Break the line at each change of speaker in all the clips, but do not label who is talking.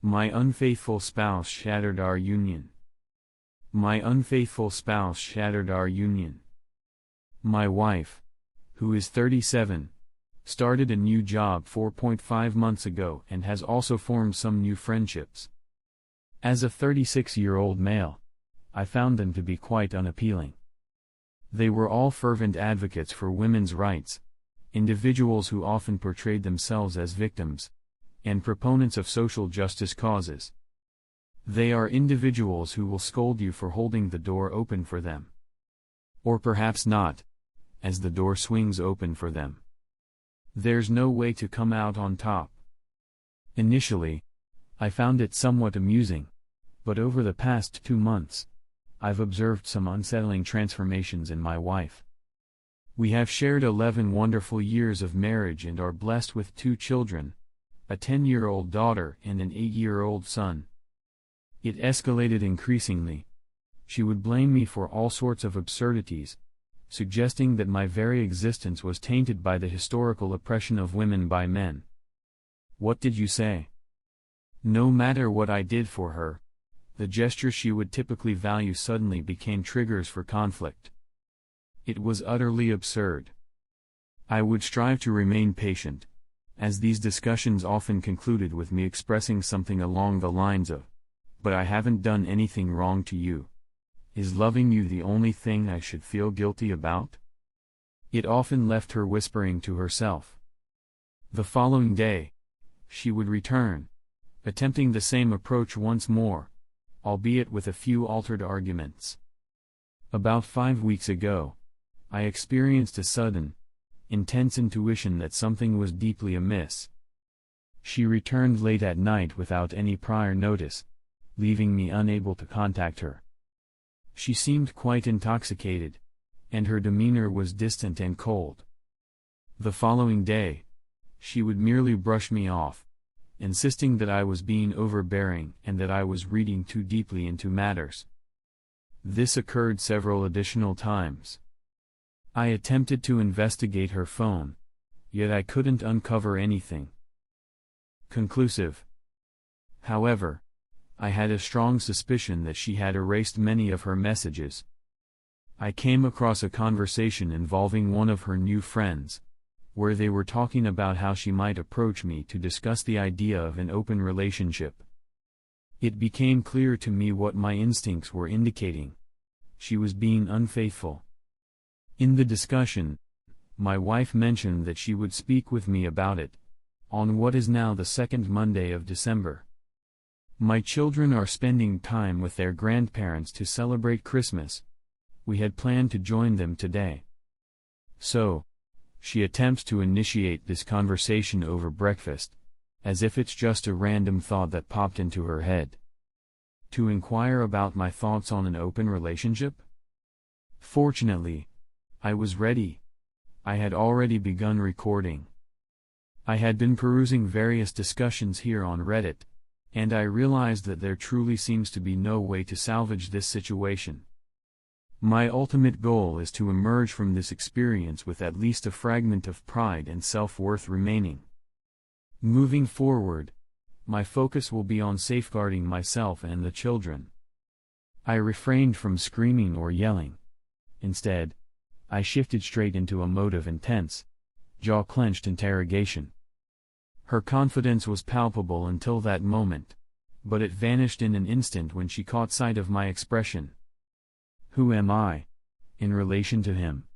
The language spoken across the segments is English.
My unfaithful spouse shattered our union. My unfaithful spouse shattered our union. My wife, who is 37, started a new job 4.5 months ago and has also formed some new friendships. As a 36-year-old male, I found them to be quite unappealing. They were all fervent advocates for women's rights, individuals who often portrayed themselves as victims, and proponents of social justice causes. They are individuals who will scold you for holding the door open for them. Or perhaps not, as the door swings open for them. There's no way to come out on top. Initially, I found it somewhat amusing, but over the past 2 months, I've observed some unsettling transformations in my wife. We have shared 11 wonderful years of marriage and are blessed with 2 children, a 10-year-old daughter and an 8-year-old son. It escalated increasingly. She would blame me for all sorts of absurdities, suggesting that my very existence was tainted by the historical oppression of women by men. What did you say? No matter what I did for her, the gestures she would typically value suddenly became triggers for conflict. It was utterly absurd. I would strive to remain patient, as these discussions often concluded with me expressing something along the lines of, "But I haven't done anything wrong to you. Is loving you the only thing I should feel guilty about?" It often left her whispering to herself. The following day, she would return, attempting the same approach once more, albeit with a few altered arguments. About 5 weeks ago, I experienced a sudden, intense intuition that something was deeply amiss. She returned late at night without any prior notice, leaving me unable to contact her. She seemed quite intoxicated, and her demeanor was distant and cold. The following day, she would merely brush me off, insisting that I was being overbearing and that I was reading too deeply into matters. This occurred several additional times. I attempted to investigate her phone, yet I couldn't uncover anything conclusive. However, I had a strong suspicion that she had erased many of her messages. I came across a conversation involving one of her new friends, where they were talking about how she might approach me to discuss the idea of an open relationship. It became clear to me what my instincts were indicating. She was being unfaithful. In the discussion, my wife mentioned that she would speak with me about it, on what is now the second Monday of December. My children are spending time with their grandparents to celebrate Christmas. We had planned to join them today. So, she attempts to initiate this conversation over breakfast, as if it's just a random thought that popped into her head. To inquire about my thoughts on an open relationship? Fortunately, I was ready. I had already begun recording. I had been perusing various discussions here on Reddit, and I realized that there truly seems to be no way to salvage this situation. My ultimate goal is to emerge from this experience with at least a fragment of pride and self-worth remaining. Moving forward, my focus will be on safeguarding myself and the children. I refrained from screaming or yelling. Instead, I shifted straight into a mode of intense, jaw-clenched interrogation. Her confidence was palpable until that moment, but it vanished in an instant when she caught sight of my expression. Who am I, in relation to him?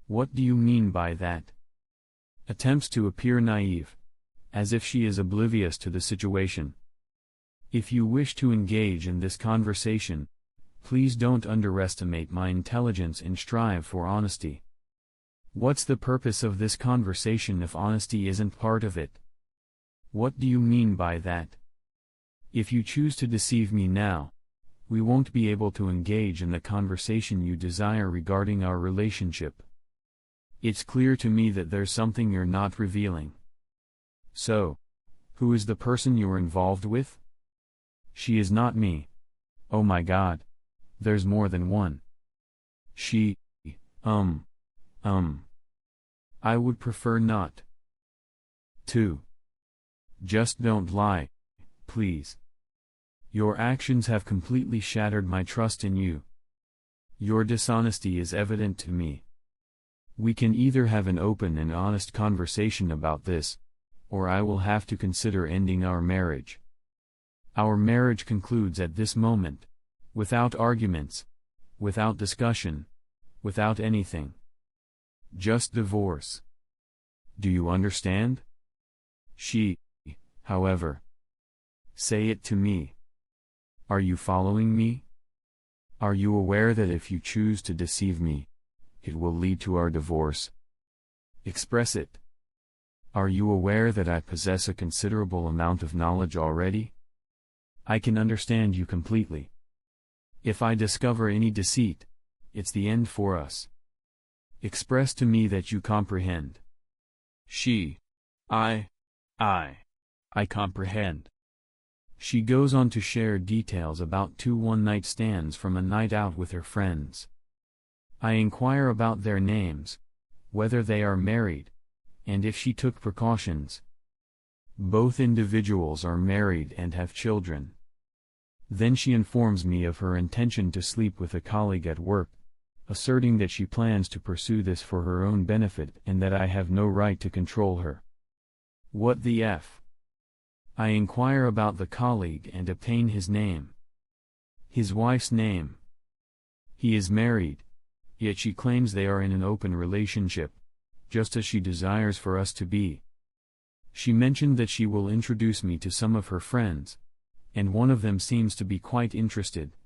What do you mean by that? Attempts to appear naive, as if she is oblivious to the situation. If you wish to engage in this conversation, please don't underestimate my intelligence and strive for honesty. What's the purpose of this conversation if honesty isn't part of it? What do you mean by that? If you choose to deceive me now, we won't be able to engage in the conversation you desire regarding our relationship. It's clear to me that there's something you're not revealing. So, who is the person you're involved with? She is not me. Oh my God. There's more than one. She, I would prefer not to. Just don't lie, please. Your actions have completely shattered my trust in you. Your dishonesty is evident to me. We can either have an open and honest conversation about this, or I will have to consider ending our marriage. Our marriage concludes at this moment, without arguments, without discussion, without anything. Just divorce. Do you understand? She, however, say it to me. Are you following me? Are you aware that if you choose to deceive me, it will lead to our divorce? Express it. Are you aware that I possess a considerable amount of knowledge already? I can understand you completely. If I discover any deceit, it's the end for us. Express to me that you comprehend. She. I comprehend. She goes on to share details about 2 one-night stands from a night out with her friends. I inquire about their names, whether they are married, and if she took precautions. Both individuals are married and have children. Then she informs me of her intention to sleep with a colleague at work, asserting that she plans to pursue this for her own benefit and that I have no right to control her. What the F? I inquire about the colleague and obtain his name. His wife's name. He is married, yet she claims they are in an open relationship, just as she desires for us to be. She mentioned that she will introduce me to some of her friends, and one of them seems to be quite interested,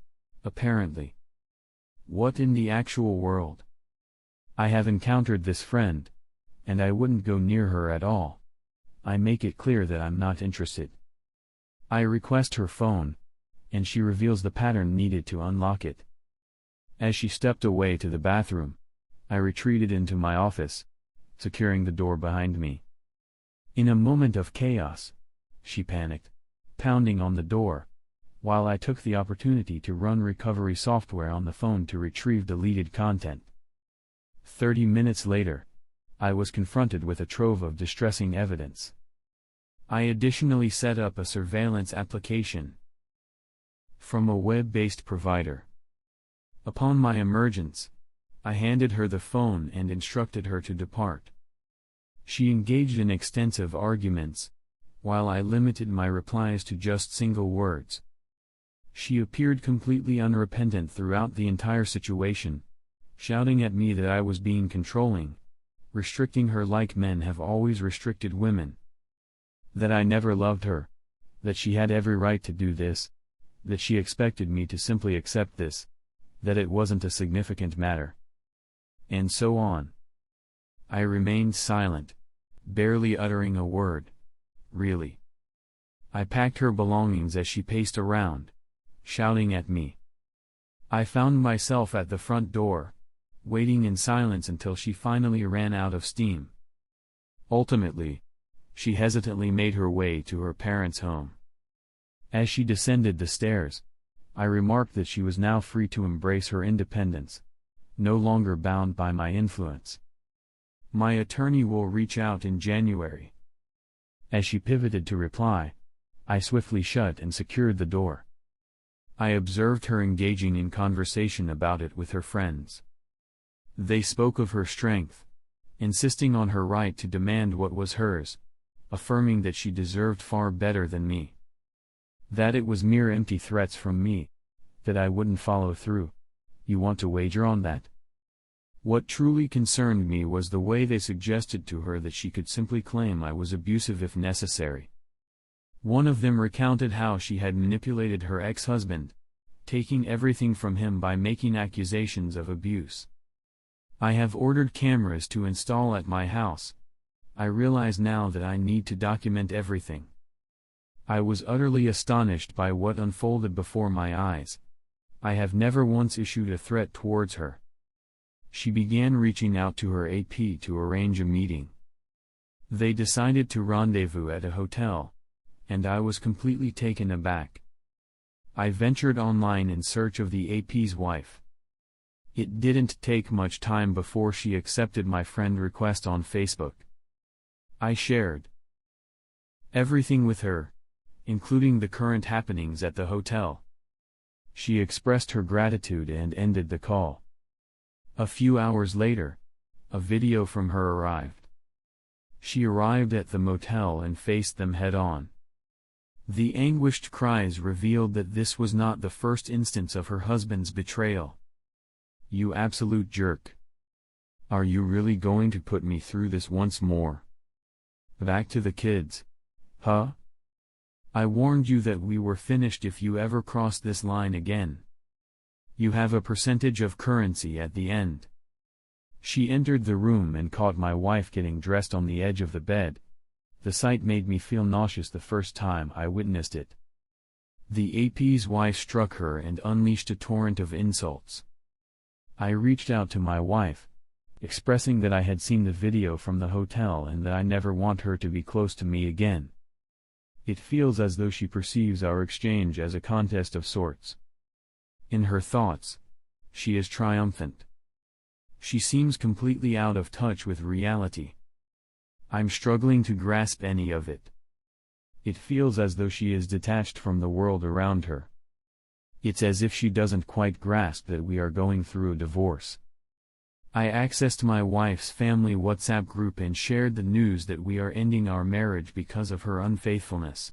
apparently. What in the actual world? I have encountered this friend, and I wouldn't go near her at all. I make it clear that I'm not interested. I request her phone, and she reveals the pattern needed to unlock it. As she stepped away to the bathroom, I retreated into my office, securing the door behind me. In a moment of chaos, she panicked, pounding on the door, while I took the opportunity to run recovery software on the phone to retrieve deleted content. 30 minutes later, I was confronted with a trove of distressing evidence. I additionally set up a surveillance application from a web-based provider. Upon my emergence, I handed her the phone and instructed her to depart. She engaged in extensive arguments, while I limited my replies to just single words. She appeared completely unrepentant throughout the entire situation, shouting at me that I was being controlling, restricting her like men have always restricted women. That I never loved her, that she had every right to do this, that she expected me to simply accept this, that it wasn't a significant matter. And so on. I remained silent, barely uttering a word. Really. I packed her belongings as she paced around, shouting at me. I found myself at the front door, waiting in silence until she finally ran out of steam. Ultimately, she hesitantly made her way to her parents' home. As she descended the stairs, I remarked that she was now free to embrace her independence, no longer bound by my influence. My attorney will reach out in January. As she pivoted to reply, I swiftly shut and secured the door. I observed her engaging in conversation about it with her friends. They spoke of her strength, insisting on her right to demand what was hers, affirming that she deserved far better than me. That it was mere empty threats from me, that I wouldn't follow through. You want to wager on that? What truly concerned me was the way they suggested to her that she could simply claim I was abusive if necessary. One of them recounted how she had manipulated her ex-husband, taking everything from him by making accusations of abuse. I have ordered cameras to install at my house. I realize now that I need to document everything. I was utterly astonished by what unfolded before my eyes. I have never once issued a threat towards her. She began reaching out to her AP to arrange a meeting. They decided to rendezvous at a hotel, and I was completely taken aback. I ventured online in search of the AP's wife. It didn't take much time before she accepted my friend request on Facebook. I shared everything with her, including the current happenings at the hotel. She expressed her gratitude and ended the call. A few hours later, a video from her arrived. She arrived at the motel and faced them head-on. The anguished cries revealed that this was not the first instance of her husband's betrayal. "You absolute jerk. Are you really going to put me through this once more? Back to the kids. Huh? I warned you that we were finished if you ever cross this line again. You have a percentage of currency at the end." She entered the room and caught my wife getting dressed on the edge of the bed. The sight made me feel nauseous the first time I witnessed it. The AP's wife struck her and unleashed a torrent of insults. I reached out to my wife, expressing that I had seen the video from the hotel and that I never want her to be close to me again. It feels as though she perceives our exchange as a contest of sorts. In her thoughts, she is triumphant. She seems completely out of touch with reality. I'm struggling to grasp any of it. It feels as though she is detached from the world around her. It's as if she doesn't quite grasp that we are going through a divorce. I accessed my wife's family WhatsApp group and shared the news that we are ending our marriage because of her unfaithfulness.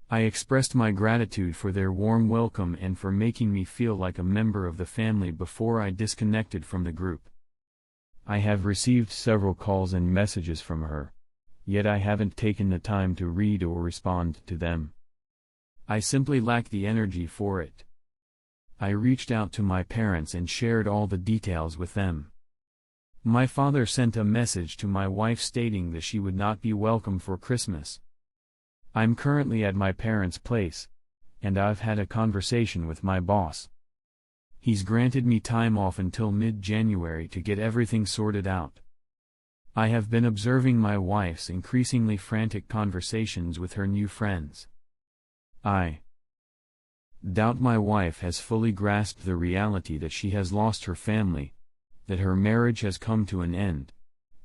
I expressed my gratitude for their warm welcome and for making me feel like a member of the family before I disconnected from the group. I have received several calls and messages from her, yet I haven't taken the time to read or respond to them. I simply lack the energy for it. I reached out to my parents and shared all the details with them. My father sent a message to my wife stating that she would not be welcome for Christmas. I'm currently at my parents' place, and I've had a conversation with my boss. He's granted me time off until mid-January to get everything sorted out. I have been observing my wife's increasingly frantic conversations with her new friends. I doubt my wife has fully grasped the reality that she has lost her family, that her marriage has come to an end,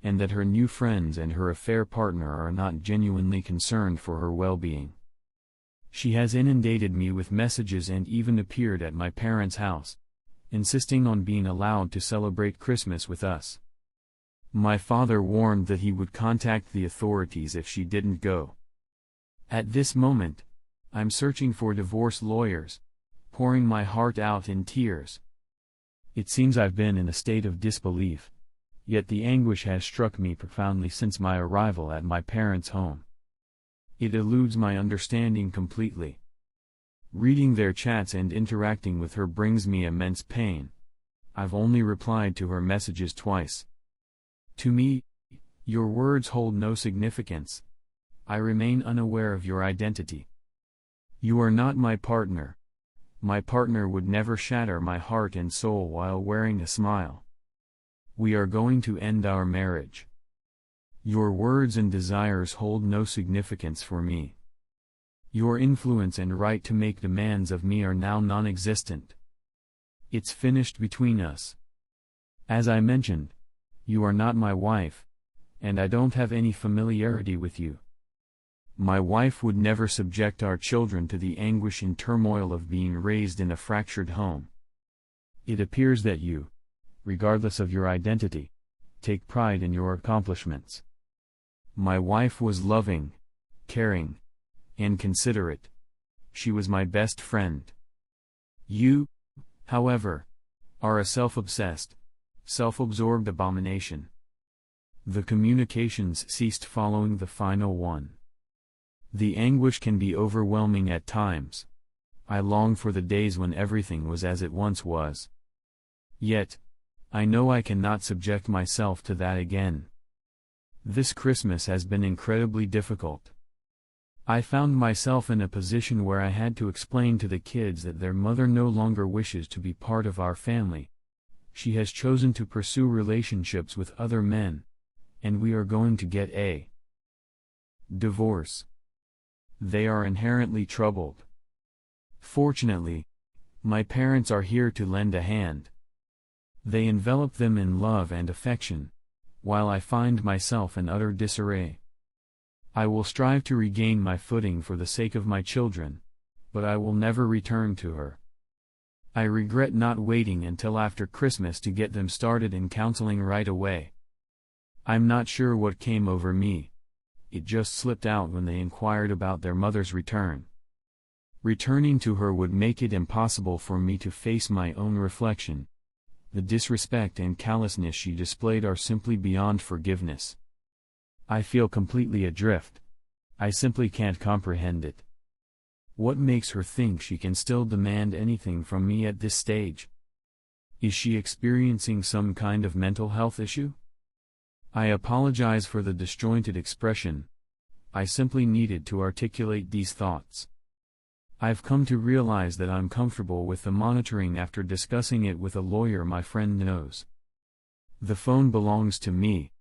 and that her new friends and her affair partner are not genuinely concerned for her well-being. She has inundated me with messages and even appeared at my parents' house, insisting on being allowed to celebrate Christmas with us. My father warned that he would contact the authorities if she didn't go. At this moment, I'm searching for divorce lawyers, pouring my heart out in tears. It seems I've been in a state of disbelief, yet the anguish has struck me profoundly since my arrival at my parents' home. It eludes my understanding completely. Reading their chats and interacting with her brings me immense pain. I've only replied to her messages twice. To me, your words hold no significance. I remain unaware of your identity. You are not my partner. My partner would never shatter my heart and soul while wearing a smile. We are going to end our marriage. Your words and desires hold no significance for me. Your influence and right to make demands of me are now non-existent. It's finished between us. As I mentioned, you are not my wife, and I don't have any familiarity with you. My wife would never subject our children to the anguish and turmoil of being raised in a fractured home. It appears that you, regardless of your identity, take pride in your accomplishments. My wife was loving, caring, and considerate. She was my best friend. You, however, are a self-obsessed, self-absorbed abomination. The communications ceased following the final one. The anguish can be overwhelming at times. I long for the days when everything was as it once was. Yet, I know I cannot subject myself to that again. This Christmas has been incredibly difficult. I found myself in a position where I had to explain to the kids that their mother no longer wishes to be part of our family. She has chosen to pursue relationships with other men, and we are going to get a divorce. They are inherently troubled. Fortunately, my parents are here to lend a hand. They envelop them in love and affection, while I find myself in utter disarray. I will strive to regain my footing for the sake of my children, but I will never return to her. I regret not waiting until after Christmas to get them started in counseling right away. I'm not sure what came over me. It just slipped out when they inquired about their mother's return. Returning to her would make it impossible for me to face my own reflection. The disrespect and callousness she displayed are simply beyond forgiveness. I feel completely adrift. I simply can't comprehend it. What makes her think she can still demand anything from me at this stage? Is she experiencing some kind of mental health issue? I apologize for the disjointed expression. I simply needed to articulate these thoughts. I've come to realize that I'm comfortable with the monitoring after discussing it with a lawyer my friend knows. The phone belongs to me,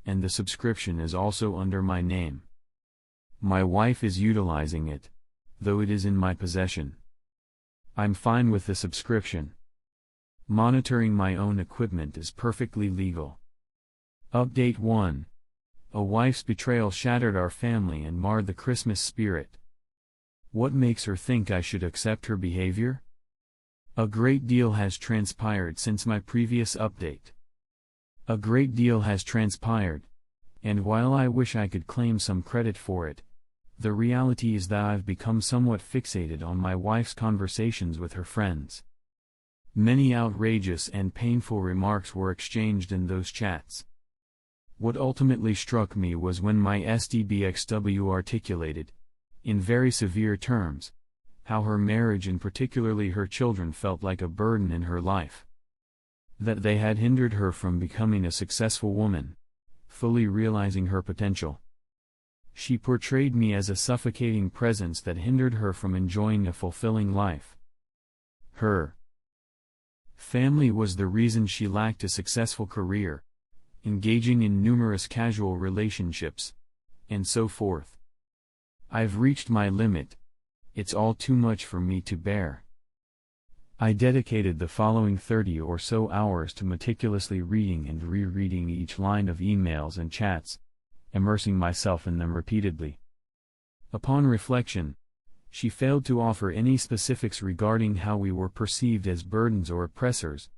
and the subscription is also under my name. My wife is utilizing it, though it is in my possession. I'm fine with the subscription. Monitoring my own equipment is perfectly legal. Update 1. A wife's betrayal shattered our family and marred the Christmas spirit. What makes her think I should accept her behavior? A great deal has transpired since my previous update. A great deal has transpired, and while I wish I could claim some credit for it, the reality is that I've become somewhat fixated on my wife's conversations with her friends. Many outrageous and painful remarks were exchanged in those chats. What ultimately struck me was when my SDBXW articulated, in very severe terms, how her marriage and particularly her children felt like a burden in her life. That they had hindered her from becoming a successful woman, fully realizing her potential. She portrayed me as a suffocating presence that hindered her from enjoying a fulfilling life. Her family was the reason she lacked a successful career, engaging in numerous casual relationships, and so forth. I've reached my limit. It's all too much for me to bear. I dedicated the following 30 or so hours to meticulously reading and rereading each line of emails and chats, immersing myself in them repeatedly. Upon reflection, she failed to offer any specifics regarding how we were perceived as burdens or oppressors.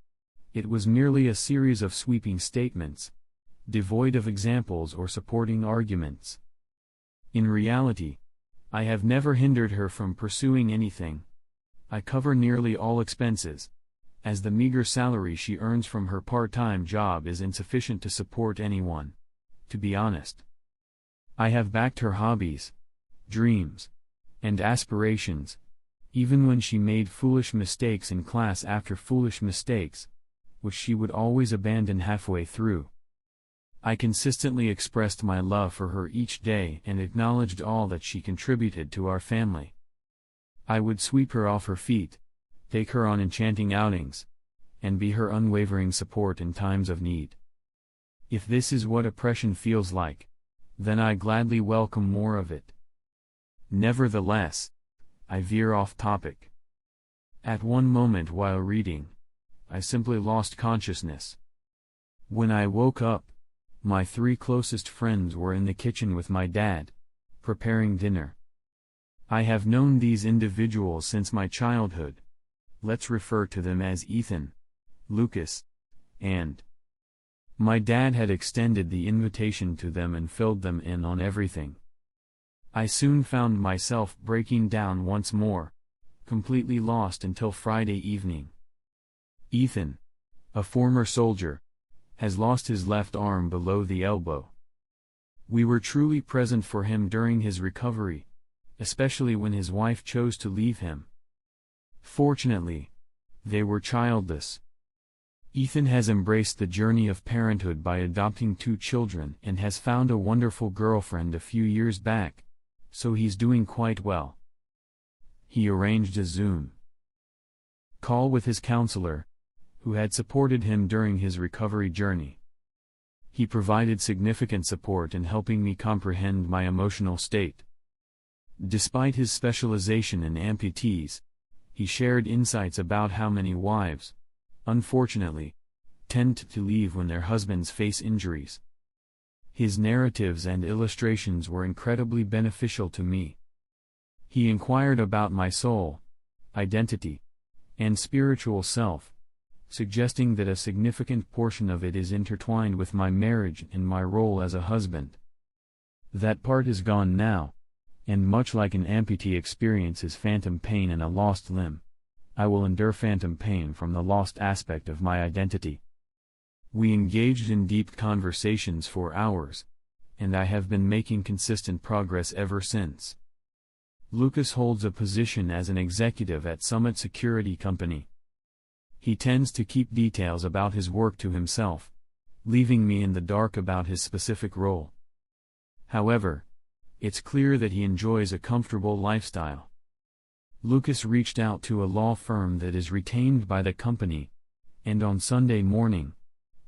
It was merely a series of sweeping statements, devoid of examples or supporting arguments. In reality, I have never hindered her from pursuing anything. I cover nearly all expenses, as the meager salary she earns from her part-time job is insufficient to support anyone, to be honest. I have backed her hobbies, dreams, and aspirations, even when she made foolish mistakes in class after foolish mistakes, which she would always abandon halfway through. I consistently expressed my love for her each day and acknowledged all that she contributed to our family. I would sweep her off her feet, take her on enchanting outings, and be her unwavering support in times of need. If this is what oppression feels like, then I gladly welcome more of it. Nevertheless, I veer off topic. At one moment while reading, I simply lost consciousness. When I woke up, my 3 closest friends were in the kitchen with my dad, preparing dinner. I have known these individuals since my childhood. Let's refer to them as Ethan, Lucas, and my dad had extended the invitation to them and filled them in on everything. I soon found myself breaking down once more, completely lost until Friday evening. Ethan, a former soldier, has lost his left arm below the elbow. We were truly present for him during his recovery, especially when his wife chose to leave him. Fortunately, they were childless. Ethan has embraced the journey of parenthood by adopting 2 children and has found a wonderful girlfriend a few years back, so he's doing quite well. He arranged a Zoom call with his counselor, who had supported him during his recovery journey. He provided significant support in helping me comprehend my emotional state. Despite his specialization in amputees, he shared insights about how many wives, unfortunately, tend to leave when their husbands face injuries. His narratives and illustrations were incredibly beneficial to me. He inquired about my soul, identity, and spiritual self, suggesting that a significant portion of it is intertwined with my marriage and my role as a husband. That part is gone now, and much like an amputee experiences phantom pain in a lost limb, I will endure phantom pain from the lost aspect of my identity. We engaged in deep conversations for hours, and I have been making consistent progress ever since. Lucas holds a position as an executive at Summit Security Company. He tends to keep details about his work to himself, leaving me in the dark about his specific role. However, it's clear that he enjoys a comfortable lifestyle. Lucas reached out to a law firm that is retained by the company, and on Sunday morning,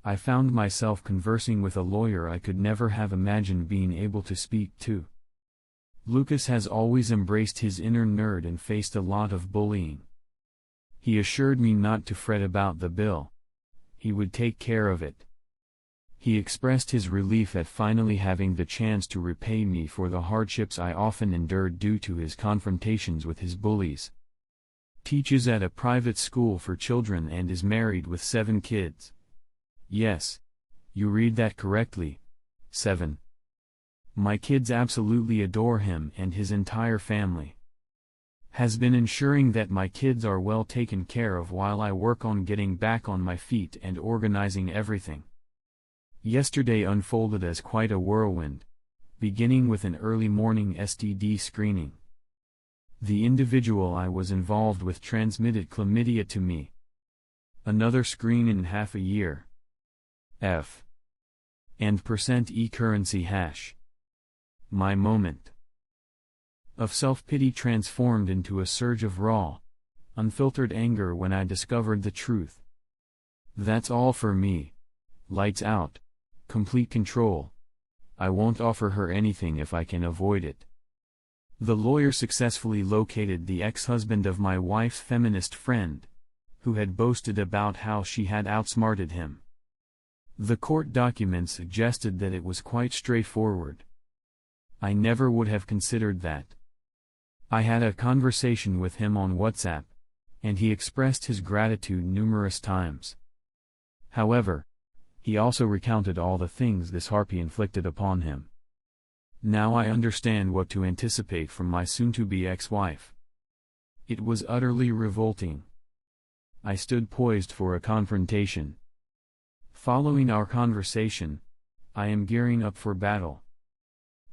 I found myself conversing with a lawyer I could never have imagined being able to speak to. Lucas has always embraced his inner nerd and faced a lot of bullying. He assured me not to fret about the bill. He would take care of it. He expressed his relief at finally having the chance to repay me for the hardships I often endured due to his confrontations with his bullies. Teaches at a private school for children and is married with 7 kids. Yes, you read that correctly. 7. My kids absolutely adore him and his entire family. Has been ensuring that my kids are well taken care of while I work on getting back on my feet and organizing everything. Yesterday unfolded as quite a whirlwind, beginning with an early morning STD screening. The individual I was involved with transmitted chlamydia to me. Another screen in half a year. F. And %e-currency hash. My moment of self-pity transformed into a surge of raw, unfiltered anger when I discovered the truth. That's all for me. Lights out. Complete control. I won't offer her anything if I can avoid it. The lawyer successfully located the ex-husband of my wife's feminist friend, who had boasted about how she had outsmarted him. The court documents suggested that it was quite straightforward. I never would have considered that. I had a conversation with him on WhatsApp, and he expressed his gratitude numerous times. However, he also recounted all the things this harpy inflicted upon him. Now I understand what to anticipate from my soon-to-be ex-wife. It was utterly revolting. I stood poised for a confrontation. Following our conversation, I am gearing up for battle.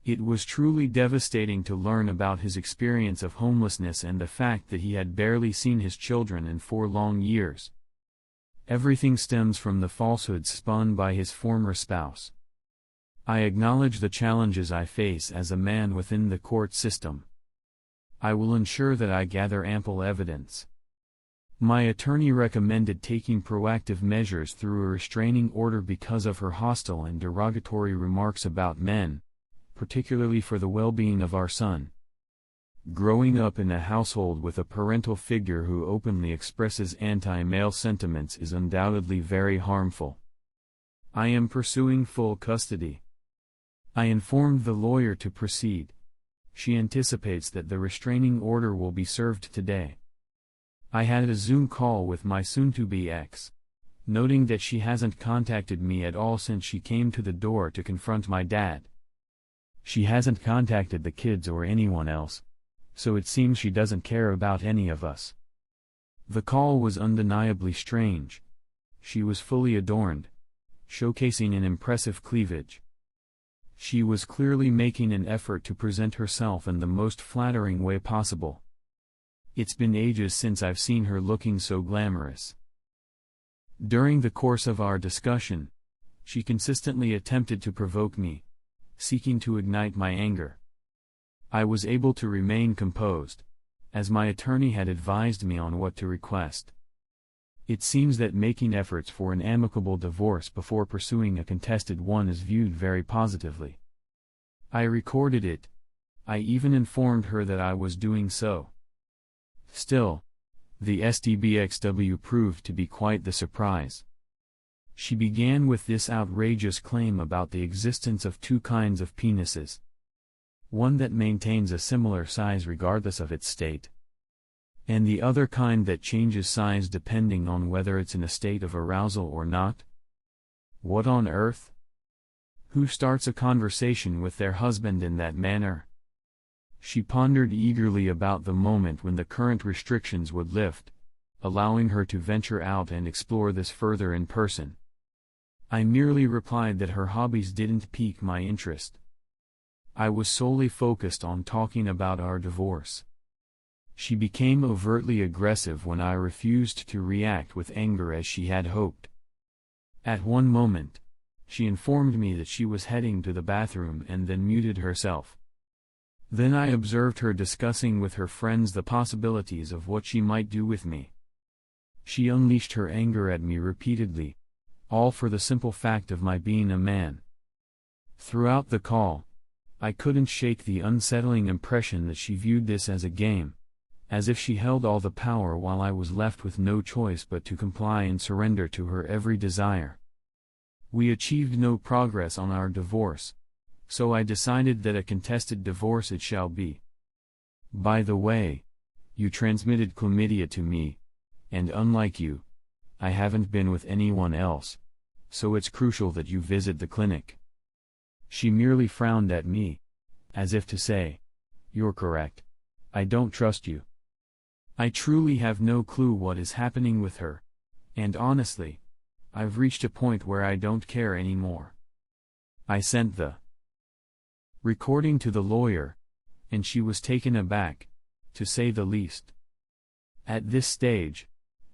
It was truly devastating to learn about his experience of homelessness and the fact that he had barely seen his children in 4 long years. Everything stems from the falsehoods spun by his former spouse. I acknowledge the challenges I face as a man within the court system. I will ensure that I gather ample evidence. My attorney recommended taking proactive measures through a restraining order because of her hostile and derogatory remarks about men, particularly for the well-being of our son. Growing up in a household with a parental figure who openly expresses anti-male sentiments is undoubtedly very harmful. I am pursuing full custody. I informed the lawyer to proceed. She anticipates that the restraining order will be served today. I had a Zoom call with my soon-to-be ex, noting that she hasn't contacted me at all since she came to the door to confront my dad. She hasn't contacted the kids or anyone else, so it seems she doesn't care about any of us. The call was undeniably strange. She was fully adorned, showcasing an impressive cleavage. She was clearly making an effort to present herself in the most flattering way possible. It's been ages since I've seen her looking so glamorous. During the course of our discussion, she consistently attempted to provoke me, seeking to ignite my anger. I was able to remain composed, as my attorney had advised me on what to request. It seems that making efforts for an amicable divorce before pursuing a contested one is viewed very positively. I recorded it. I even informed her that I was doing so. Still, the STBXW proved to be quite the surprise. She began with this outrageous claim about the existence of two kinds of penises. One that maintains a similar size regardless of its state, and the other kind that changes size depending on whether it's in a state of arousal or not. What on earth? Who starts a conversation with their husband in that manner? She pondered eagerly about the moment when the current restrictions would lift, allowing her to venture out and explore this further in person. I merely replied that her hobbies didn't pique my interest. I was solely focused on talking about our divorce. She became overtly aggressive when I refused to react with anger as she had hoped. At one moment, she informed me that she was heading to the bathroom and then muted herself. Then I observed her discussing with her friends the possibilities of what she might do with me. She unleashed her anger at me repeatedly, all for the simple fact of my being a man. Throughout the call, I couldn't shake the unsettling impression that she viewed this as a game, as if she held all the power while I was left with no choice but to comply and surrender to her every desire. We achieved no progress on our divorce, so I decided that a contested divorce it shall be. By the way, you transmitted chlamydia to me, and unlike you, I haven't been with anyone else, so it's crucial that you visit the clinic. She merely frowned at me, as if to say, "You're correct. I don't trust you." I truly have no clue what is happening with her, and honestly, I've reached a point where I don't care anymore. I sent the recording to the lawyer, and she was taken aback, to say the least. At this stage,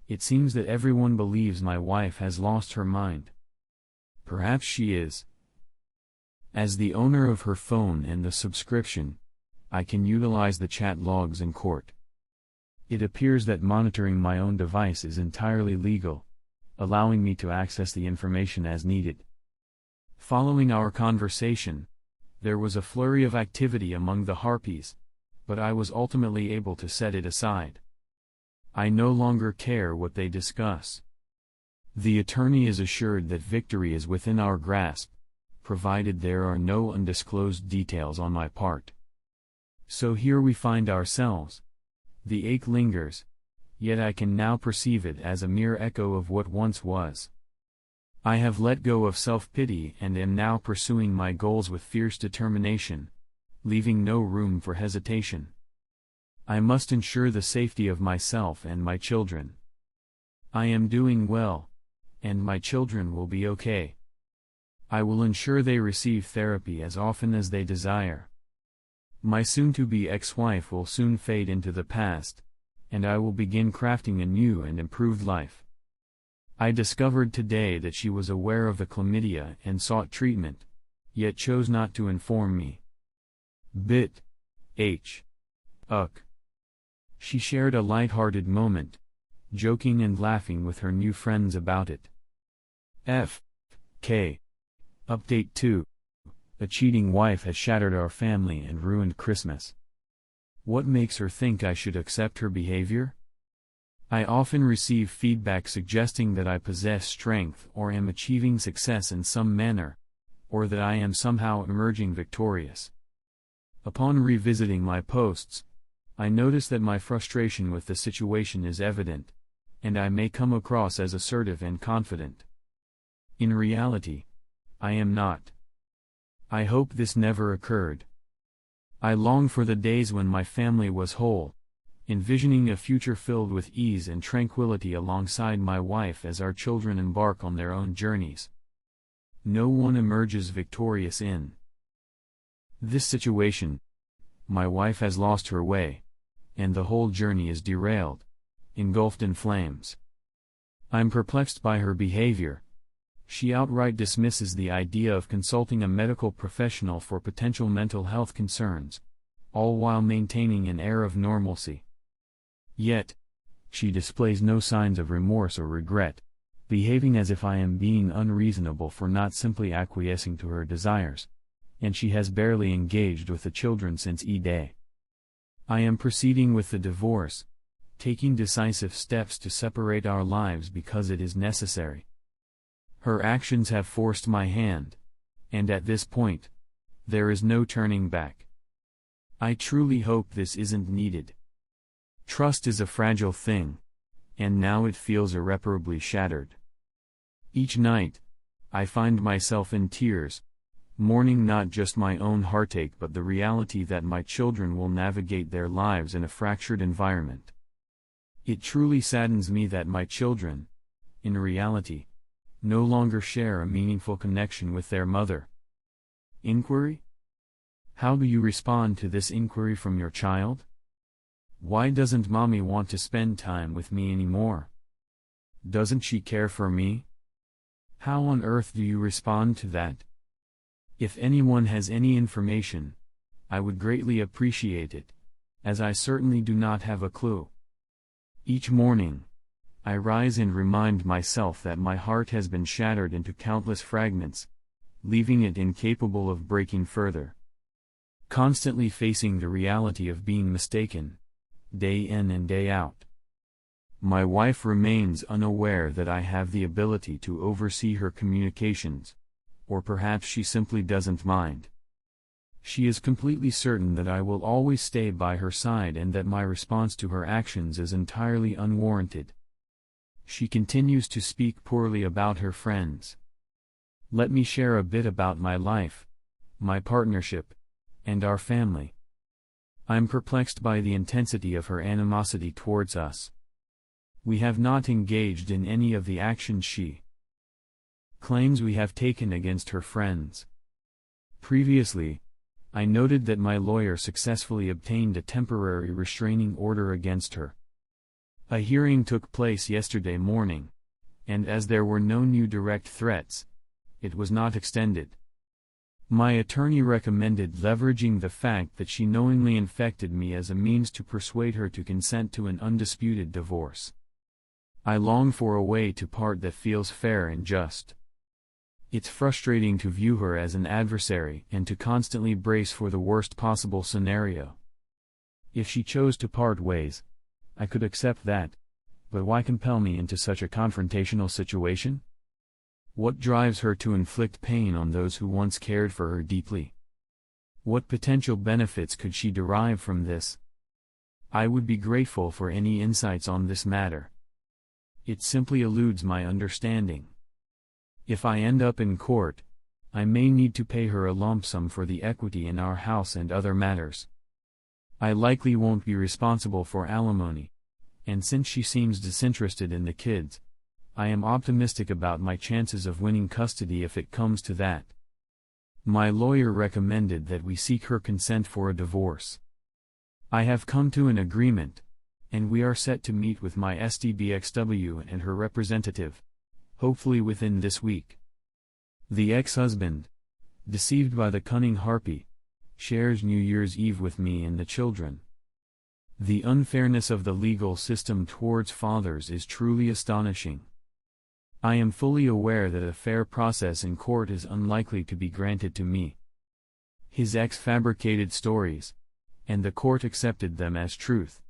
it seems that everyone believes my wife has lost her mind. Perhaps she is. As the owner of her phone and the subscription, I can utilize the chat logs in court. It appears that monitoring my own device is entirely legal, allowing me to access the information as needed. Following our conversation, there was a flurry of activity among the harpies, but I was ultimately able to set it aside. I no longer care what they discuss. The attorney is assured that victory is within our grasp, provided there are no undisclosed details on my part. So here we find ourselves. The ache lingers, yet I can now perceive it as a mere echo of what once was. I have let go of self-pity and am now pursuing my goals with fierce determination, leaving no room for hesitation. I must ensure the safety of myself and my children. I am doing well, and my children will be okay. I will ensure they receive therapy as often as they desire. My soon-to-be ex-wife will soon fade into the past, and I will begin crafting a new and improved life. I discovered today that she was aware of the chlamydia and sought treatment, yet chose not to inform me. Ugh. She shared a light-hearted moment, joking and laughing with her new friends about it. F.K. Update 2. A cheating wife has shattered our family and ruined Christmas. What makes her think I should accept her behavior? I often receive feedback suggesting that I possess strength or am achieving success in some manner, or that I am somehow emerging victorious. Upon revisiting my posts, I notice that my frustration with the situation is evident, and I may come across as assertive and confident. In reality, I am not. I hope this never occurred. I long for the days when my family was whole, envisioning a future filled with ease and tranquility alongside my wife as our children embark on their own journeys. No one emerges victorious in this situation. My wife has lost her way, and the whole journey is derailed, engulfed in flames. I'm perplexed by her behavior. She outright dismisses the idea of consulting a medical professional for potential mental health concerns, all while maintaining an air of normalcy. Yet, she displays no signs of remorse or regret, behaving as if I am being unreasonable for not simply acquiescing to her desires, and she has barely engaged with the children since E-Day. I am proceeding with the divorce, taking decisive steps to separate our lives because it is necessary. Her actions have forced my hand, and at this point, there is no turning back. I truly hope this isn't needed. Trust is a fragile thing, and now it feels irreparably shattered. Each night, I find myself in tears, mourning not just my own heartache but the reality that my children will navigate their lives in a fractured environment. It truly saddens me that my children, in reality, no longer share a meaningful connection with their mother. Inquiry? How do you respond to this inquiry from your child? Why doesn't mommy want to spend time with me anymore? Doesn't she care for me? How on earth do you respond to that? If anyone has any information, I would greatly appreciate it, as I certainly do not have a clue. Each morning, I rise and remind myself that my heart has been shattered into countless fragments, leaving it incapable of breaking further. Constantly facing the reality of being mistaken, day in and day out. My wife remains unaware that I have the ability to oversee her communications, or perhaps she simply doesn't mind. She is completely certain that I will always stay by her side and that my response to her actions is entirely unwarranted. She continues to speak poorly about her friends. Let me share a bit about my life, my partnership, and our family. I'm perplexed by the intensity of her animosity towards us. We have not engaged in any of the actions she claims we have taken against her friends. Previously, I noted that my lawyer successfully obtained a temporary restraining order against her. A hearing took place yesterday morning, and as there were no new direct threats, it was not extended. My attorney recommended leveraging the fact that she knowingly infected me as a means to persuade her to consent to an undisputed divorce. I long for a way to part that feels fair and just. It's frustrating to view her as an adversary and to constantly brace for the worst possible scenario. If she chose to part ways, I could accept that, but why compel me into such a confrontational situation? What drives her to inflict pain on those who once cared for her deeply? What potential benefits could she derive from this? I would be grateful for any insights on this matter. It simply eludes my understanding. If I end up in court, I may need to pay her a lump sum for the equity in our house and other matters. I likely won't be responsible for alimony, and since she seems disinterested in the kids, I am optimistic about my chances of winning custody if it comes to that. My lawyer recommended that we seek her consent for a divorce. I have come to an agreement, and we are set to meet with my SDBXW and her representative, hopefully within this week. The ex-husband, deceived by the cunning harpy, shares New Year's Eve with me and the children. The unfairness of the legal system towards fathers is truly astonishing. I am fully aware that a fair process in court is unlikely to be granted to me. His ex fabricated stories, and the court accepted them as truth.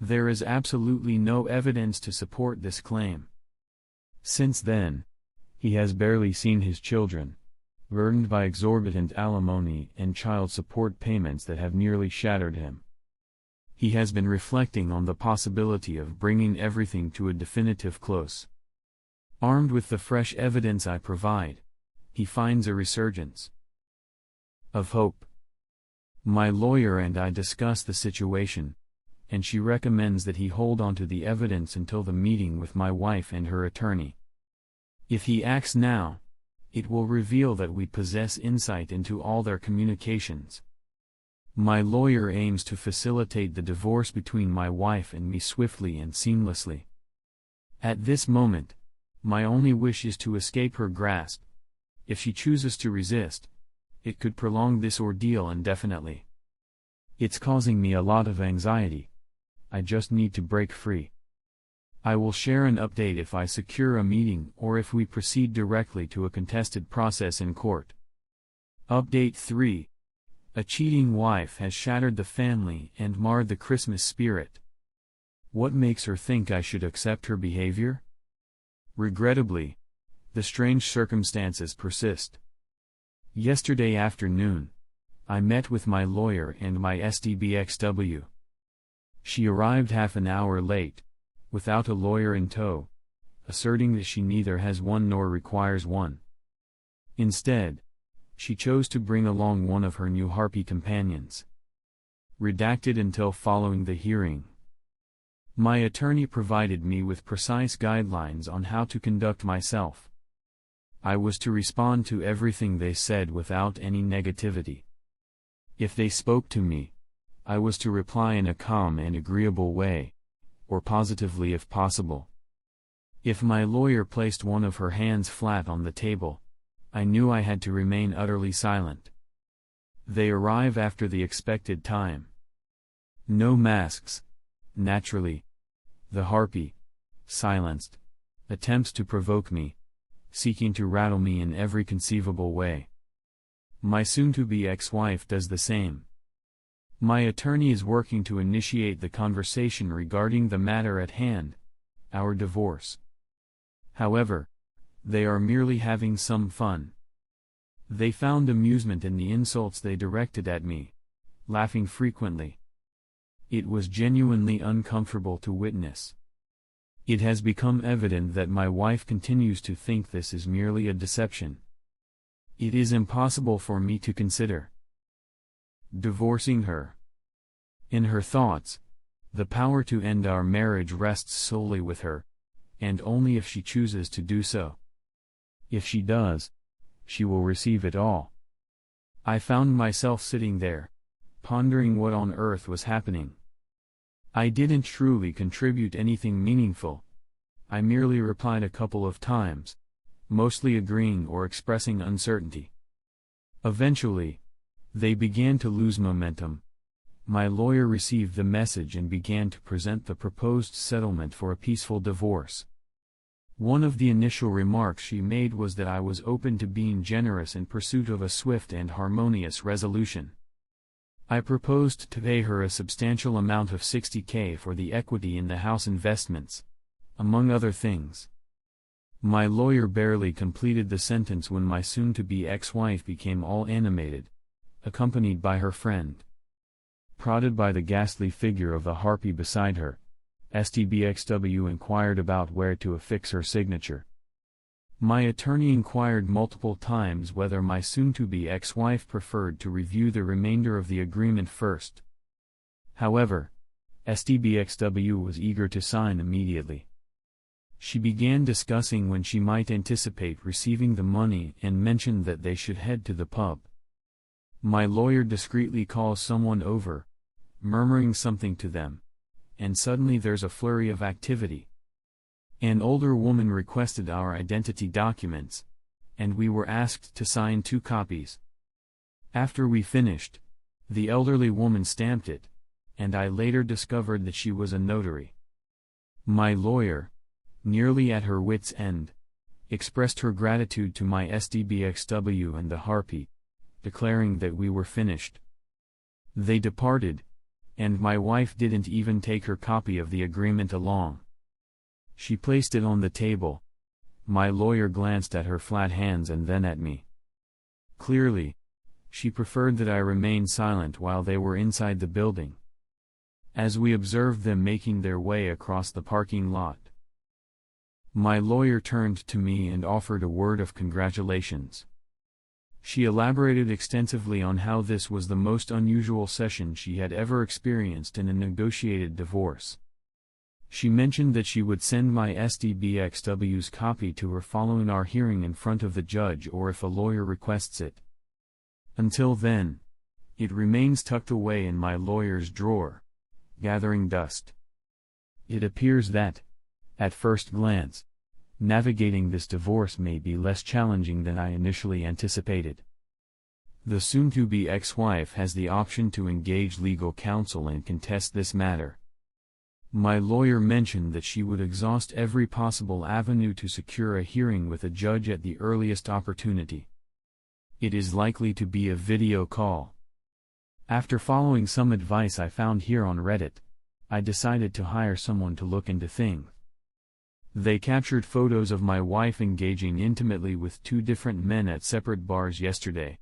There is absolutely no evidence to support this claim. Since then, he has barely seen his children, burdened by exorbitant alimony and child support payments that have nearly shattered him. He has been reflecting on the possibility of bringing everything to a definitive close. Armed with the fresh evidence I provide, he finds a resurgence of hope. My lawyer and I discuss the situation, and she recommends that he hold on to the evidence until the meeting with my wife and her attorney. If he acts now, it will reveal that we possess insight into all their communications. My lawyer aims to facilitate the divorce between my wife and me swiftly and seamlessly. At this moment, my only wish is to escape her grasp. If she chooses to resist, it could prolong this ordeal indefinitely. It's causing me a lot of anxiety. I just need to break free. I will share an update if I secure a meeting or if we proceed directly to a contested process in court. Update 3. A cheating wife has shattered the family and marred the Christmas spirit. What makes her think I should accept her behavior? Regrettably, the strange circumstances persist. Yesterday afternoon, I met with my lawyer and my SDBXW. She arrived half an hour late, without a lawyer in tow, asserting that she neither has one nor requires one. Instead, she chose to bring along one of her new harpy companions. Redacted until following the hearing. My attorney provided me with precise guidelines on how to conduct myself. I was to respond to everything they said without any negativity. If they spoke to me, I was to reply in a calm and agreeable way, or positively if possible. If my lawyer placed one of her hands flat on the table, I knew I had to remain utterly silent. They arrive after the expected time. No masks, naturally. The harpy, silenced, attempts to provoke me, seeking to rattle me in every conceivable way. My soon-to-be ex-wife does the same. My attorney is working to initiate the conversation regarding the matter at hand, our divorce. However, they are merely having some fun. They found amusement in the insults they directed at me, laughing frequently. It was genuinely uncomfortable to witness. It has become evident that my wife continues to think this is merely a deception. It is impossible for me to consider divorcing her. In her thoughts, the power to end our marriage rests solely with her, and only if she chooses to do so. If she does, she will receive it all. I found myself sitting there, pondering what on earth was happening. I didn't truly contribute anything meaningful. I merely replied a couple of times, mostly agreeing or expressing uncertainty. Eventually, they began to lose momentum. My lawyer received the message and began to present the proposed settlement for a peaceful divorce. One of the initial remarks she made was that I was open to being generous in pursuit of a swift and harmonious resolution. I proposed to pay her a substantial amount of $60,000 for the equity in the house investments, among other things. My lawyer barely completed the sentence when my soon-to-be ex-wife became all animated, accompanied by her friend. Prodded by the ghastly figure of the harpy beside her, STBXW inquired about where to affix her signature. My attorney inquired multiple times whether my soon-to-be ex-wife preferred to review the remainder of the agreement first. However, STBXW was eager to sign immediately. She began discussing when she might anticipate receiving the money and mentioned that they should head to the pub. My lawyer discreetly calls someone over, murmuring something to them, and suddenly there's a flurry of activity. An older woman requested our identity documents, and we were asked to sign 2 copies. After we finished, the elderly woman stamped it, and I later discovered that she was a notary. My lawyer, nearly at her wit's end, expressed her gratitude to my SDBXW and the harpy, declaring that we were finished. They departed, and my wife didn't even take her copy of the agreement along. She placed it on the table. My lawyer glanced at her flat hands and then at me. Clearly, she preferred that I remain silent while they were inside the building. As we observed them making their way across the parking lot, my lawyer turned to me and offered a word of congratulations. She elaborated extensively on how this was the most unusual session she had ever experienced in a negotiated divorce. She mentioned that she would send my SDBXW's copy to her following our hearing in front of the judge or if a lawyer requests it. Until then, it remains tucked away in my lawyer's drawer, gathering dust. It appears that, at first glance, navigating this divorce may be less challenging than I initially anticipated. The soon-to-be ex-wife has the option to engage legal counsel and contest this matter. My lawyer mentioned that she would exhaust every possible avenue to secure a hearing with a judge at the earliest opportunity. It is likely to be a video call. After following some advice I found here on Reddit, I decided to hire someone to look into things. They captured photos of my wife engaging intimately with two different men at separate bars yesterday,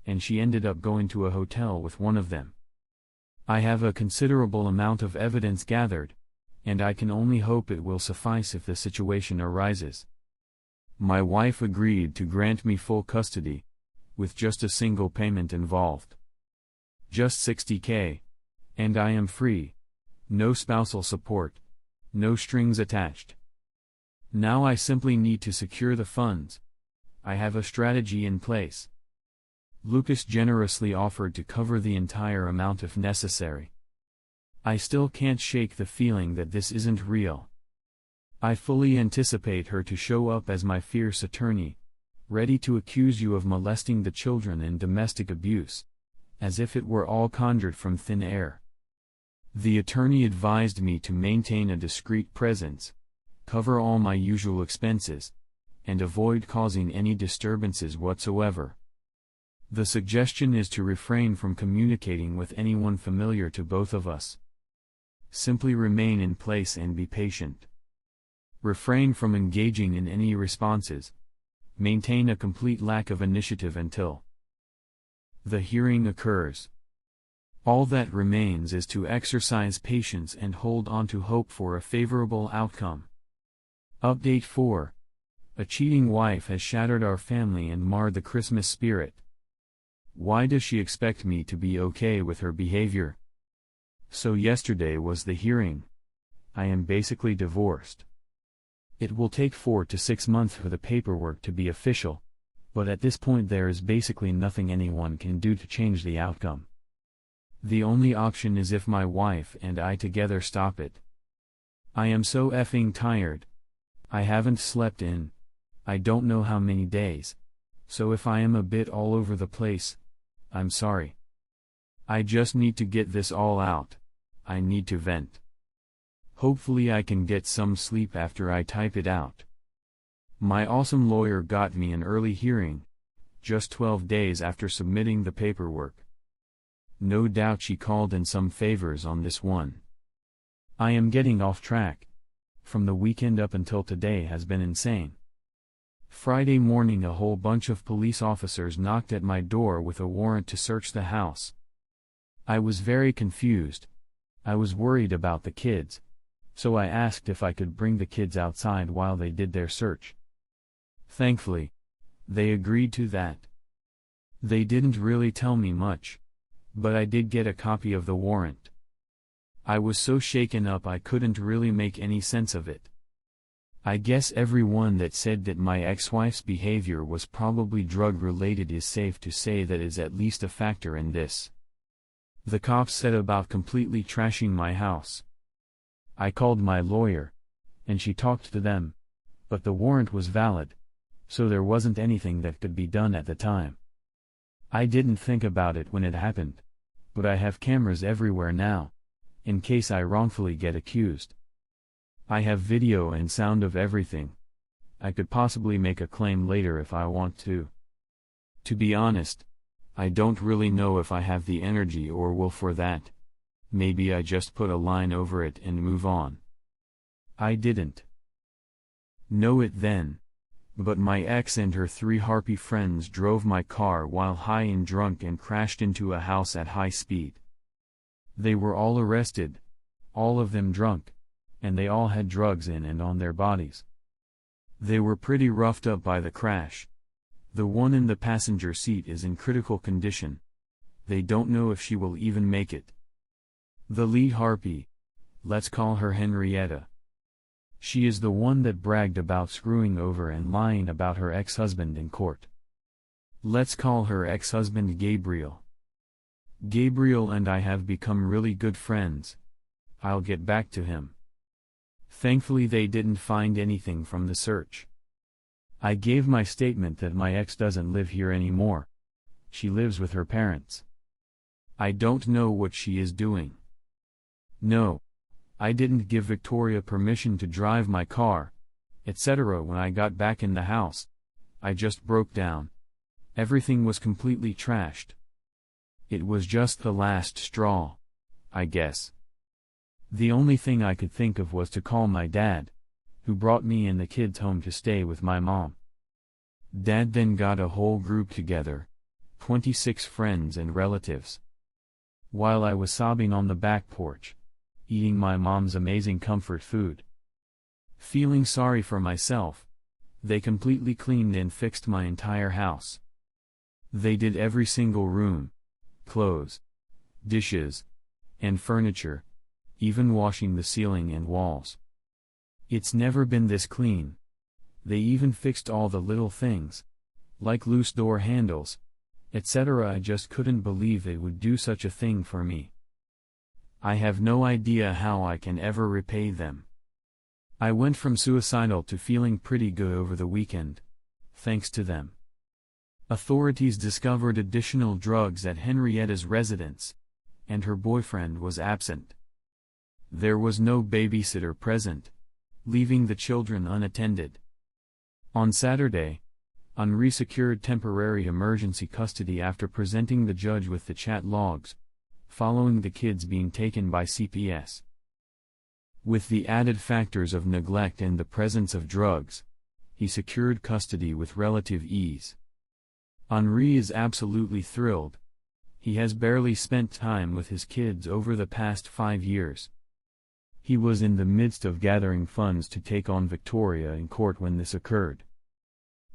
and she ended up going to a hotel with one of them. I have a considerable amount of evidence gathered, and I can only hope it will suffice if the situation arises. My wife agreed to grant me full custody, with just a single payment involved. Just $60K, and I am free. No spousal support, no strings attached. Now I simply need to secure the funds. I have a strategy in place. Lucas generously offered to cover the entire amount if necessary. I still can't shake the feeling that this isn't real. I fully anticipate her to show up as my fierce attorney, ready to accuse you of molesting the children and domestic abuse, as if it were all conjured from thin air. The attorney advised me to maintain a discreet presence, cover all my usual expenses, and avoid causing any disturbances whatsoever. The suggestion is to refrain from communicating with anyone familiar to both of us. Simply remain in place and be patient. Refrain from engaging in any responses. Maintain a complete lack of initiative until the hearing occurs. All that remains is to exercise patience and hold on to hope for a favorable outcome. Update 4. A cheating wife has shattered our family and marred the Christmas spirit. Why does she expect me to be okay with her behavior? So yesterday was the hearing. I am basically divorced. It will take 4 to 6 months for the paperwork to be official, but at this point there is basically nothing anyone can do to change the outcome. The only option is if my wife and I together stop it. I am so effing tired. I haven't slept in, I don't know how many days, so if I am a bit all over the place, I'm sorry. I just need to get this all out. I need to vent. Hopefully I can get some sleep after I type it out. My awesome lawyer got me an early hearing, just 12 days after submitting the paperwork. No doubt she called in some favors on this one. I am getting off track. From the weekend up until today has been insane. Friday morning a whole bunch of police officers knocked at my door with a warrant to search the house. I was very confused. I was worried about the kids, so I asked if I could bring the kids outside while they did their search. Thankfully, they agreed to that. They didn't really tell me much, but I did get a copy of the warrant. I was so shaken up I couldn't really make any sense of it. I guess everyone that said that my ex-wife's behavior was probably drug-related is safe to say that is at least a factor in this. The cops said about completely trashing my house. I called my lawyer, and she talked to them, but the warrant was valid, so there wasn't anything that could be done at the time. I didn't think about it when it happened, but I have cameras everywhere now, in case I wrongfully get accused. I have video and sound of everything. I could possibly make a claim later if I want to. To be honest, I don't really know if I have the energy or will for that. Maybe I just put a line over it and move on. I didn't know it then, but my ex and her 3 harpy friends drove my car while high and drunk and crashed into a house at high speed. They were all arrested, all of them drunk, and they all had drugs in and on their bodies. They were pretty roughed up by the crash. The one in the passenger seat is in critical condition. They don't know if she will even make it. The lead harpy, let's call her Henrietta. She is the one that bragged about screwing over and lying about her ex-husband in court. Let's call her ex-husband Gabriel. Gabriel and I have become really good friends. I'll get back to him. Thankfully they didn't find anything from the search. I gave my statement that my ex doesn't live here anymore. She lives with her parents. I don't know what she is doing. No, I didn't give Victoria permission to drive my car, etc. When I got back in the house, I just broke down. Everything was completely trashed. It was just the last straw, I guess. The only thing I could think of was to call my dad, who brought me and the kids home to stay with my mom. Dad then got a whole group together, 26 friends and relatives. While I was sobbing on the back porch, eating my mom's amazing comfort food, feeling sorry for myself, they completely cleaned and fixed my entire house. They did every single room, clothes, dishes, and furniture, even washing the ceiling and walls. It's never been this clean. They even fixed all the little things, like loose door handles, etc. I just couldn't believe they would do such a thing for me. I have no idea how I can ever repay them. I went from suicidal to feeling pretty good over the weekend, thanks to them. Authorities discovered additional drugs at Henrietta's residence, and her boyfriend was absent. There was no babysitter present, leaving the children unattended. On Saturday, Henri secured temporary emergency custody after presenting the judge with the chat logs, following the kids being taken by CPS. With the added factors of neglect and the presence of drugs, he secured custody with relative ease. Henri is absolutely thrilled. He has barely spent time with his kids over the past 5 years. He was in the midst of gathering funds to take on Victoria in court when this occurred.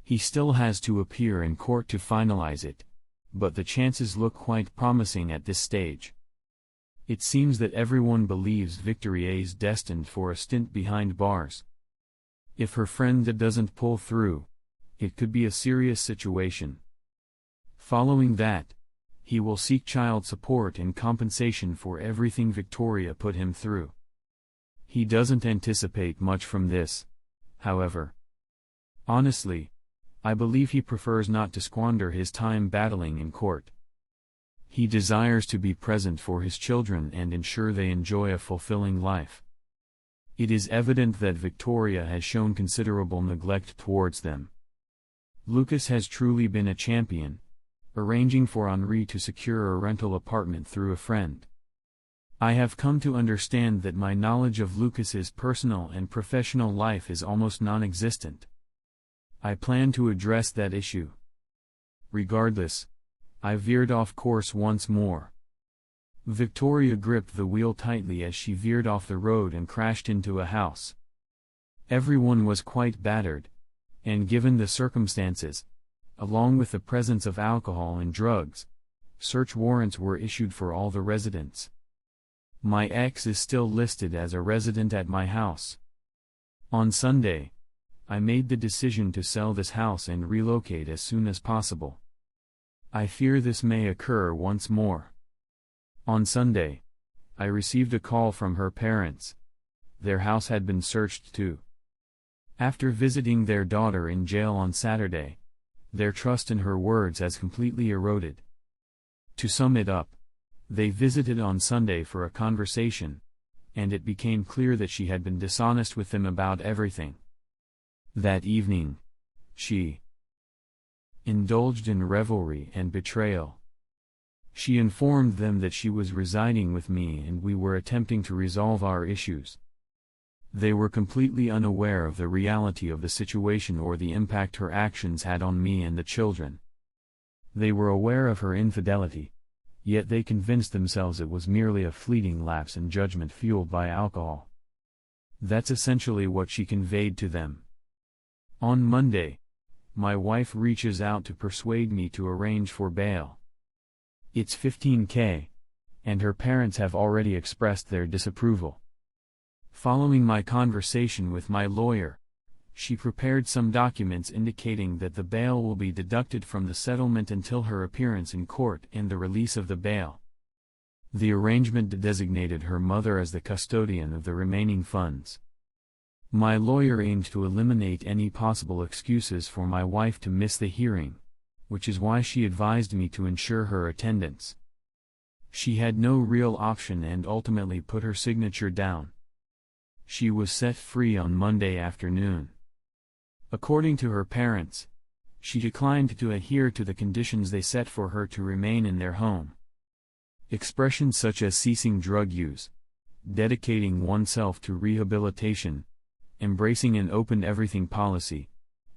He still has to appear in court to finalize it, but the chances look quite promising at this stage. It seems that everyone believes Victoria is destined for a stint behind bars. If her friend doesn't pull through, it could be a serious situation. Following that, he will seek child support and compensation for everything Victoria put him through. He doesn't anticipate much from this, however. Honestly, I believe he prefers not to squander his time battling in court. He desires to be present for his children and ensure they enjoy a fulfilling life. It is evident that Victoria has shown considerable neglect towards them. Lucas has truly been a champion, arranging for Henri to secure a rental apartment through a friend. I have come to understand that my knowledge of Lucas's personal and professional life is almost non-existent. I plan to address that issue. Regardless, I veered off course once more. Victoria gripped the wheel tightly as she veered off the road and crashed into a house. Everyone was quite battered, and given the circumstances, along with the presence of alcohol and drugs, search warrants were issued for all the residents. My ex is still listed as a resident at my house. On Sunday, I made the decision to sell this house and relocate as soon as possible. I fear this may occur once more. On Sunday, I received a call from her parents. Their house had been searched too. After visiting their daughter in jail on Saturday, their trust in her words has completely eroded. To sum it up, they visited on Sunday for a conversation, and it became clear that she had been dishonest with them about everything. That evening, she indulged in revelry and betrayal. She informed them that she was residing with me and we were attempting to resolve our issues. They were completely unaware of the reality of the situation or the impact her actions had on me and the children. They were aware of her infidelity, yet they convinced themselves it was merely a fleeting lapse in judgment fueled by alcohol. That's essentially what she conveyed to them. On Monday, my wife reaches out to persuade me to arrange for bail. It's $15,000, and her parents have already expressed their disapproval. Following my conversation with my lawyer, she prepared some documents indicating that the bail will be deducted from the settlement until her appearance in court and the release of the bail. The arrangement designated her mother as the custodian of the remaining funds. My lawyer aimed to eliminate any possible excuses for my wife to miss the hearing, which is why she advised me to ensure her attendance. She had no real option and ultimately put her signature down. She was set free on Monday afternoon. According to her parents, she declined to adhere to the conditions they set for her to remain in their home. Expressions such as ceasing drug use, dedicating oneself to rehabilitation, embracing an open everything policy,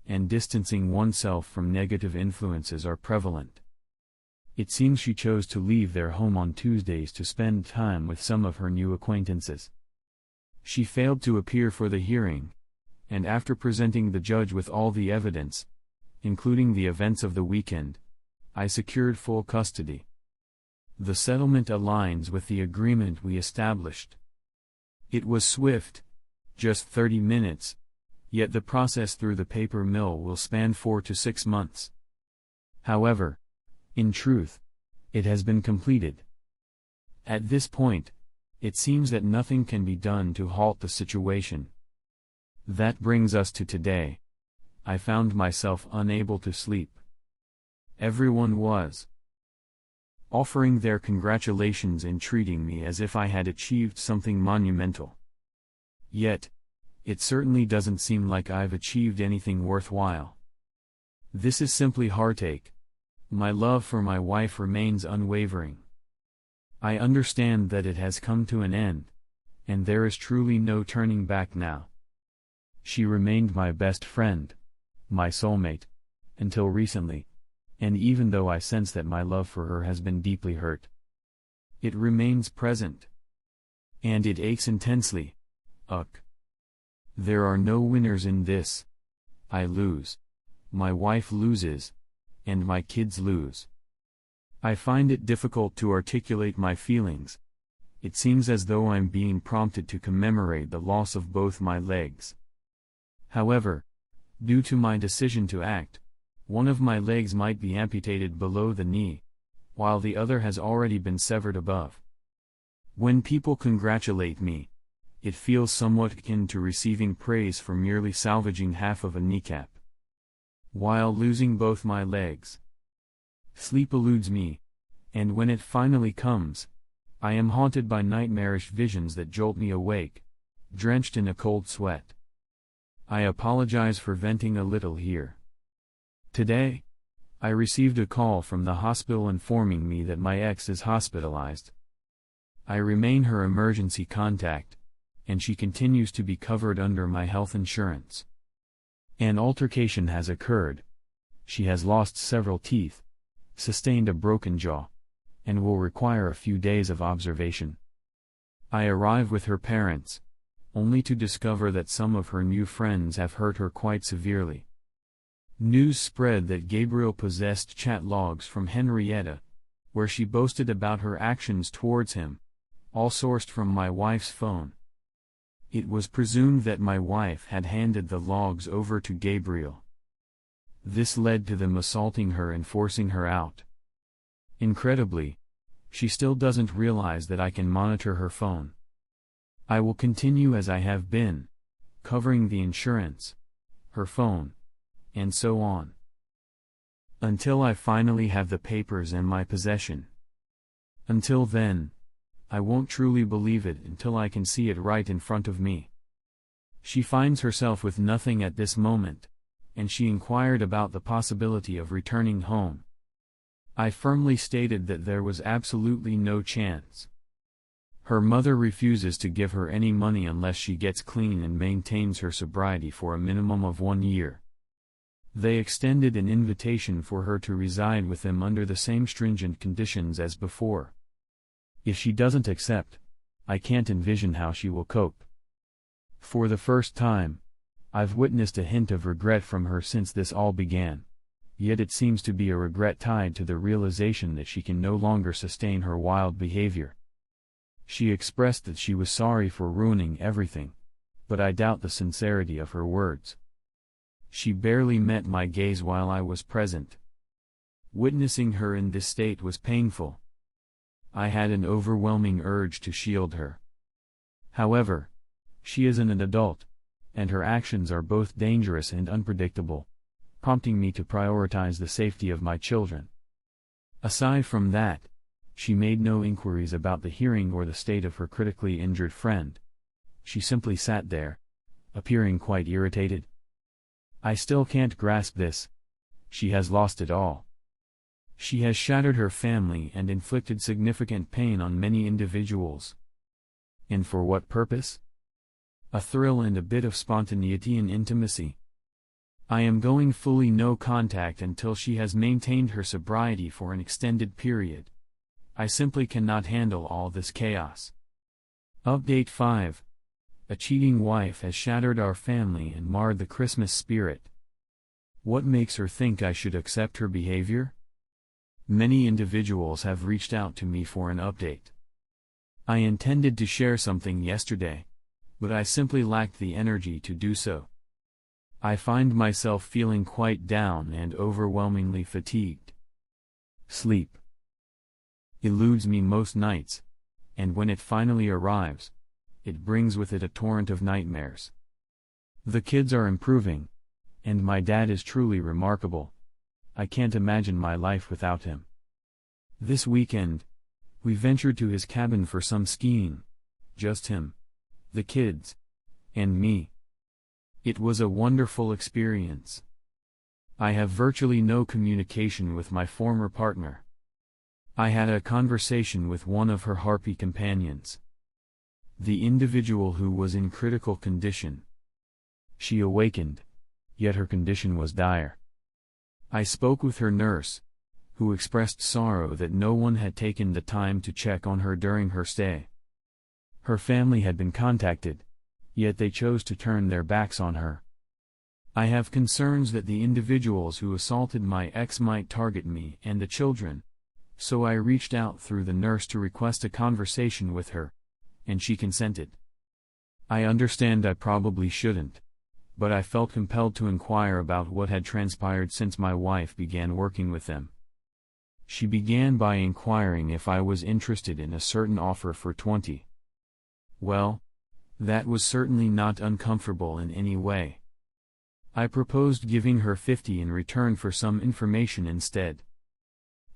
and distancing oneself from negative influences are prevalent. It seems she chose to leave their home on Tuesdays to spend time with some of her new acquaintances. She failed to appear for the hearing, and after presenting the judge with all the evidence, including the events of the weekend, I secured full custody. The settlement aligns with the agreement we established. It was swift, just 30 minutes, yet the process through the paper mill will span 4 to 6 months. However, in truth, it has been completed. At this point, it seems that nothing can be done to halt the situation. That brings us to today. I found myself unable to sleep. Everyone was offering their congratulations and treating me as if I had achieved something monumental. Yet, it certainly doesn't seem like I've achieved anything worthwhile. This is simply heartache. My love for my wife remains unwavering. I understand that it has come to an end, and there is truly no turning back now. She remained my best friend, my soulmate, until recently, and even though I sense that my love for her has been deeply hurt, it remains present. And it aches intensely. There are no winners in this. I lose, my wife loses, and my kids lose. I find it difficult to articulate my feelings. It seems as though I'm being prompted to commemorate the loss of both my legs. However, due to my decision to act, one of my legs might be amputated below the knee, while the other has already been severed above. When people congratulate me, it feels somewhat akin to receiving praise for merely salvaging half of a kneecap, while losing both my legs. Sleep eludes me, and when it finally comes, I am haunted by nightmarish visions that jolt me awake, drenched in a cold sweat. I apologize for venting a little here. Today, I received a call from the hospital informing me that my ex is hospitalized. I remain her emergency contact, and she continues to be covered under my health insurance. An altercation has occurred. She has lost several teeth, sustained a broken jaw, and will require a few days of observation. I arrive with her parents, only to discover that some of her new friends have hurt her quite severely. News spread that Gabriel possessed chat logs from Henrietta, where she boasted about her actions towards him, all sourced from my wife's phone. It was presumed that my wife had handed the logs over to Gabriel. This led to them assaulting her and forcing her out. Incredibly, she still doesn't realize that I can monitor her phone. I will continue as I have been, covering the insurance, her phone, and so on, until I finally have the papers in my possession. Until then, I won't truly believe it until I can see it right in front of me. She finds herself with nothing at this moment, and she inquired about the possibility of returning home. I firmly stated that there was absolutely no chance. Her mother refuses to give her any money unless she gets clean and maintains her sobriety for a minimum of 1 year. They extended an invitation for her to reside with them under the same stringent conditions as before. If she doesn't accept, I can't envision how she will cope. For the first time, I've witnessed a hint of regret from her since this all began, yet it seems to be a regret tied to the realization that she can no longer sustain her wild behavior. She expressed that she was sorry for ruining everything, but I doubt the sincerity of her words. She barely met my gaze while I was present. Witnessing her in this state was painful. I had an overwhelming urge to shield her. However, she is an adult, and her actions are both dangerous and unpredictable, prompting me to prioritize the safety of my children. Aside from that, she made no inquiries about the hearing or the state of her critically injured friend. She simply sat there, appearing quite irritated. I still can't grasp this. She has lost it all. She has shattered her family and inflicted significant pain on many individuals. And for what purpose? a thrill and a bit of spontaneity and intimacy. I am going fully no contact until she has maintained her sobriety for an extended period. I simply cannot handle all this chaos. Update 5. A cheating wife has shattered our family and marred the Christmas spirit. What makes her think I should accept her behavior? Many individuals have reached out to me for an update. I intended to share something yesterday, but I simply lacked the energy to do so. I find myself feeling quite down and overwhelmingly fatigued. Sleep eludes me most nights, and when it finally arrives, it brings with it a torrent of nightmares. The kids are improving, and my dad is truly remarkable. I can't imagine my life without him. This weekend, we ventured to his cabin for some skiing. Just him, the kids, and me. It was a wonderful experience. I have virtually no communication with my former partner. I had a conversation with one of her harpy companions, the individual who was in critical condition. She awakened, yet her condition was dire. I spoke with her nurse, who expressed sorrow that no one had taken the time to check on her during her stay. Her family had been contacted, yet they chose to turn their backs on her. I have concerns that the individuals who assaulted my ex might target me and the children, so I reached out through the nurse to request a conversation with her, and she consented. I understand I probably shouldn't, but I felt compelled to inquire about what had transpired since my wife began working with them. She began by inquiring if I was interested in a certain offer for 20. Well, that was certainly not uncomfortable in any way. I proposed giving her 50 in return for some information instead.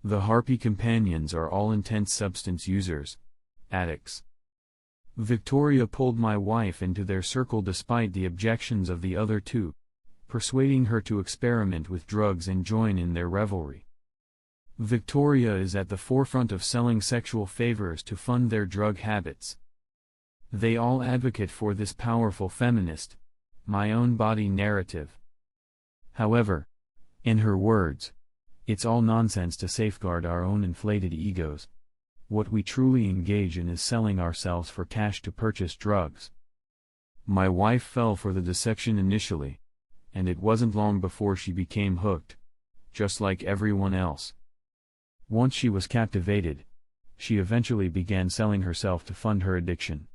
The harpy companions are all intense substance users, addicts. Victoria pulled my wife into their circle despite the objections of the other two, persuading her to experiment with drugs and join in their revelry. Victoria is at the forefront of selling sexual favors to fund their drug habits. They all advocate for this powerful feminist, my own body narrative. However, in her words, it's all nonsense to safeguard our own inflated egos. What we truly engage in is selling ourselves for cash to purchase drugs. My wife fell for the deception initially, and it wasn't long before she became hooked, just like everyone else. Once she was captivated, she eventually began selling herself to fund her addiction.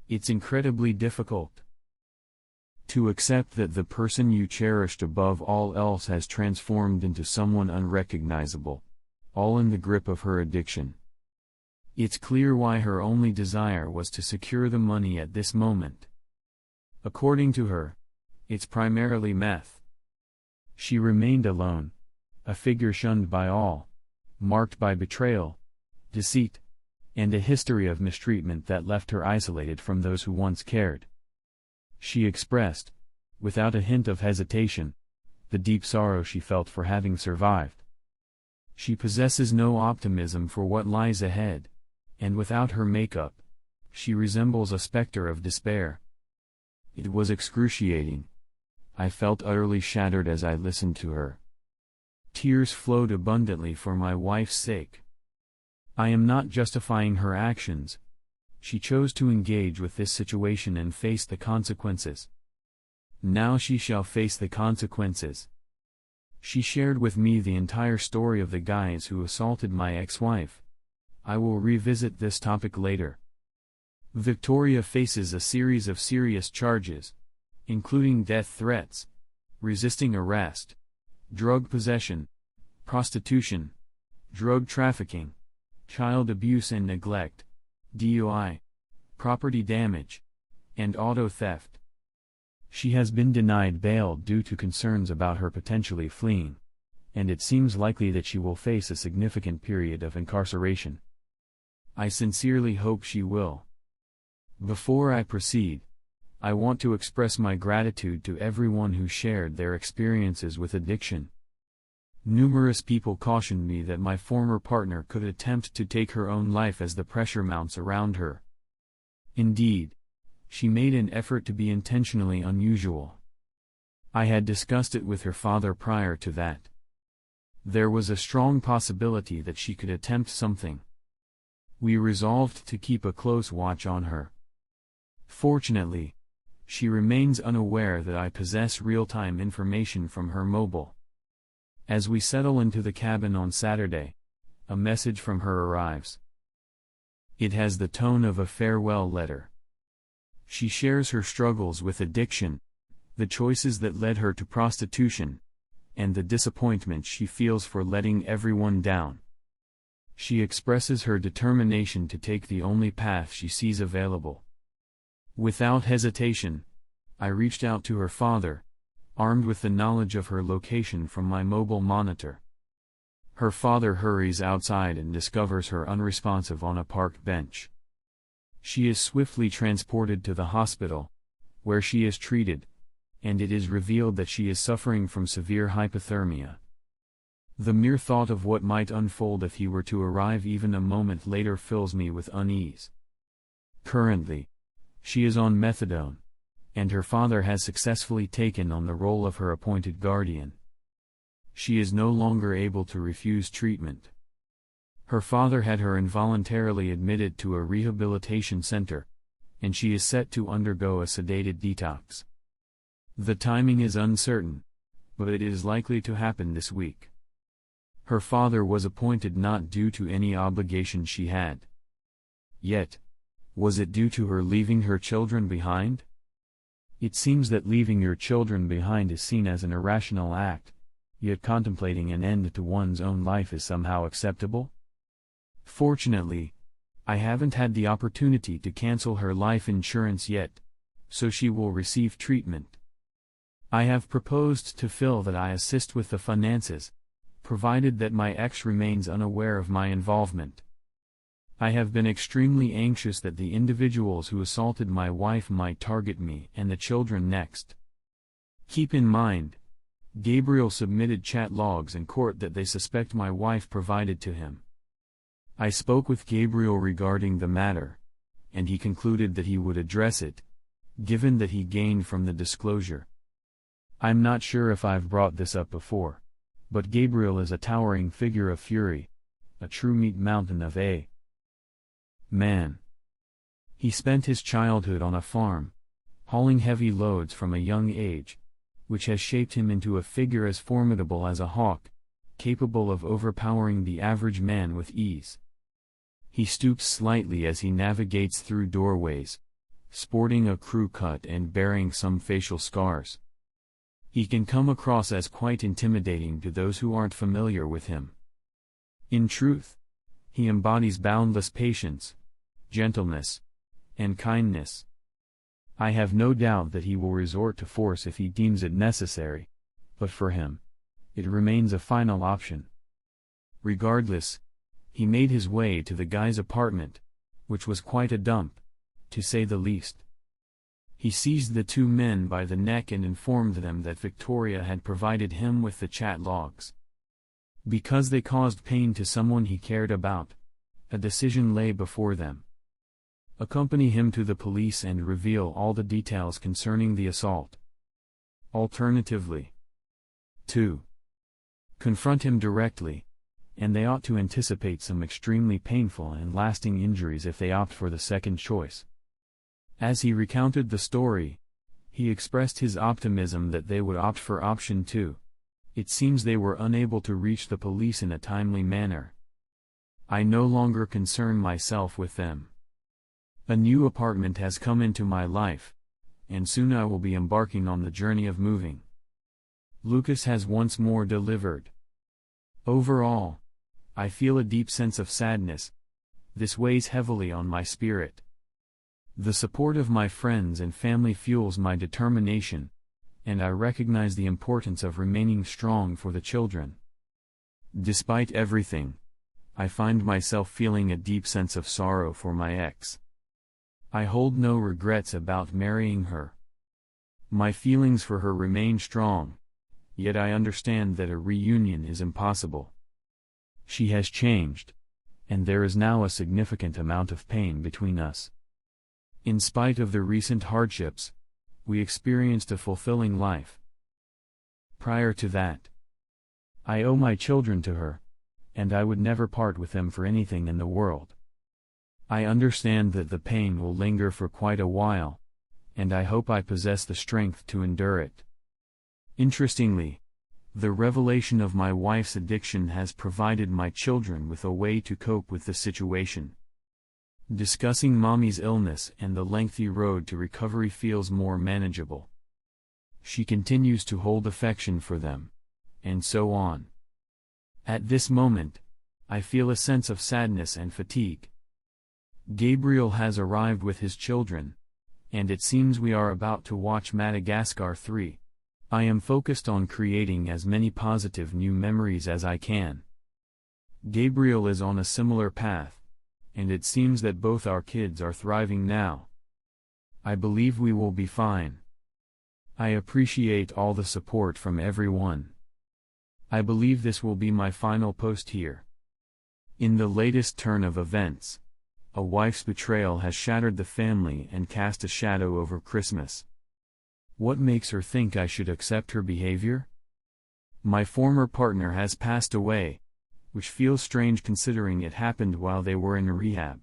It's incredibly difficult to accept that the person you cherished above all else has transformed into someone unrecognizable, all in the grip of her addiction. It's clear why her only desire was to secure the money at this moment. According to her, it's primarily meth. She remained alone, a figure shunned by all, marked by betrayal, deceit, and a history of mistreatment that left her isolated from those who once cared. She expressed, without a hint of hesitation, the deep sorrow she felt for having survived. She possesses no optimism for what lies ahead, and without her makeup, she resembles a specter of despair. It was excruciating. I felt utterly shattered as I listened to her. Tears flowed abundantly for my wife's sake. I am not justifying her actions. She chose to engage with this situation and face the consequences. Now she shall face the consequences. She shared with me the entire story of the guys who assaulted my ex-wife. I will revisit this topic later. Victoria faces a series of serious charges, including death threats, resisting arrest, drug possession, prostitution, drug trafficking, child abuse and neglect, DUI, property damage, and auto theft. She has been denied bail due to concerns about her potentially fleeing, and it seems likely that she will face a significant period of incarceration. I sincerely hope she will. Before I proceed, I want to express my gratitude to everyone who shared their experiences with addiction. Numerous people cautioned me that my former partner could attempt to take her own life as the pressure mounts around her. Indeed, she made an effort to be intentionally unusual. I had discussed it with her father prior to that. There was a strong possibility that she could attempt something. We resolved to keep a close watch on her. Fortunately, she remains unaware that I possess real-time information from her mobile. As we settle into the cabin on Saturday, a message from her arrives. It has the tone of a farewell letter. She shares her struggles with addiction, the choices that led her to prostitution, and the disappointment she feels for letting everyone down. She expresses her determination to take the only path she sees available. Without hesitation, I reached out to her father, armed with the knowledge of her location from my mobile monitor. Her father hurries outside and discovers her unresponsive on a park bench. She is swiftly transported to the hospital, where she is treated, and it is revealed that she is suffering from severe hypothermia. The mere thought of what might unfold if he were to arrive even a moment later fills me with unease. Currently, she is on methadone, and her father has successfully taken on the role of her appointed guardian. She is no longer able to refuse treatment. Her father had her involuntarily admitted to a rehabilitation center, and she is set to undergo a sedated detox. The timing is uncertain, but it is likely to happen this week. Her father was appointed not due to any obligation she had. Yet, was it due to her leaving her children behind? It seems that leaving your children behind is seen as an irrational act, yet contemplating an end to one's own life is somehow acceptable? Fortunately, I haven't had the opportunity to cancel her life insurance yet, so she will receive treatment. I have proposed to Phil that I assist with the finances, provided that my ex remains unaware of my involvement. I have been extremely anxious that the individuals who assaulted my wife might target me and the children next. Keep in mind, Gabriel submitted chat logs in court that they suspect my wife provided to him. I spoke with Gabriel regarding the matter, and he concluded that he would address it, given that he gained from the disclosure. I'm not sure if I've brought this up before, but Gabriel is a towering figure of fury, a true meat mountain of a man. He spent his childhood on a farm, hauling heavy loads from a young age, which has shaped him into a figure as formidable as a hawk, capable of overpowering the average man with ease. He stoops slightly as he navigates through doorways, sporting a crew cut and bearing some facial scars. He can come across as quite intimidating to those who aren't familiar with him. In truth, he embodies boundless patience, gentleness, and kindness. I have no doubt that he will resort to force if he deems it necessary, but for him, it remains a final option. Regardless, he made his way to the guy's apartment, which was quite a dump, to say the least. He seized the two men by the neck and informed them that Victoria had provided him with the chat logs. Because they caused pain to someone he cared about, a decision lay before them. Accompany him to the police and reveal all the details concerning the assault. Alternatively, 2. Confront him directly, and they ought to anticipate some extremely painful and lasting injuries if they opt for the second choice. As he recounted the story, he expressed his optimism that they would opt for option 2. It seems they were unable to reach the police in a timely manner. I no longer concern myself with them. A new apartment has come into my life, and soon I will be embarking on the journey of moving. Lucas has once more delivered. Overall, I feel a deep sense of sadness. This weighs heavily on my spirit. The support of my friends and family fuels my determination, and I recognize the importance of remaining strong for the children. Despite everything, I find myself feeling a deep sense of sorrow for my ex. I hold no regrets about marrying her. My feelings for her remain strong, yet I understand that a reunion is impossible. She has changed, and there is now a significant amount of pain between us. In spite of the recent hardships, we experienced a fulfilling life. Prior to that, I owe my children to her, and I would never part with them for anything in the world. I understand that the pain will linger for quite a while, and I hope I possess the strength to endure it. Interestingly, the revelation of my wife's addiction has provided my children with a way to cope with the situation. Discussing mommy's illness and the lengthy road to recovery feels more manageable. She continues to hold affection for them, and so on. At this moment, I feel a sense of sadness and fatigue. Gabriel has arrived with his children, and it seems we are about to watch Madagascar 3. I am focused on creating as many positive new memories as I can. Gabriel is on a similar path, and it seems that both our kids are thriving now. I believe we will be fine. I appreciate all the support from everyone. I believe this will be my final post here. In the latest turn of events, a wife's betrayal has shattered the family and cast a shadow over Christmas. What makes her think I should accept her behavior? My former partner has passed away, which feels strange considering it happened while they were in rehab.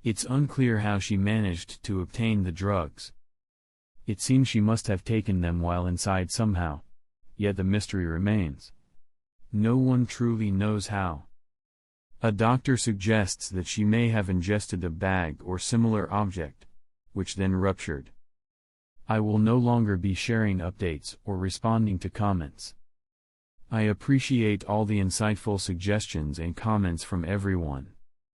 It's unclear how she managed to obtain the drugs. It seems she must have taken them while inside somehow, yet the mystery remains. No one truly knows how. A doctor suggests that she may have ingested a bag or similar object, which then ruptured. I will no longer be sharing updates or responding to comments. I appreciate all the insightful suggestions and comments from everyone.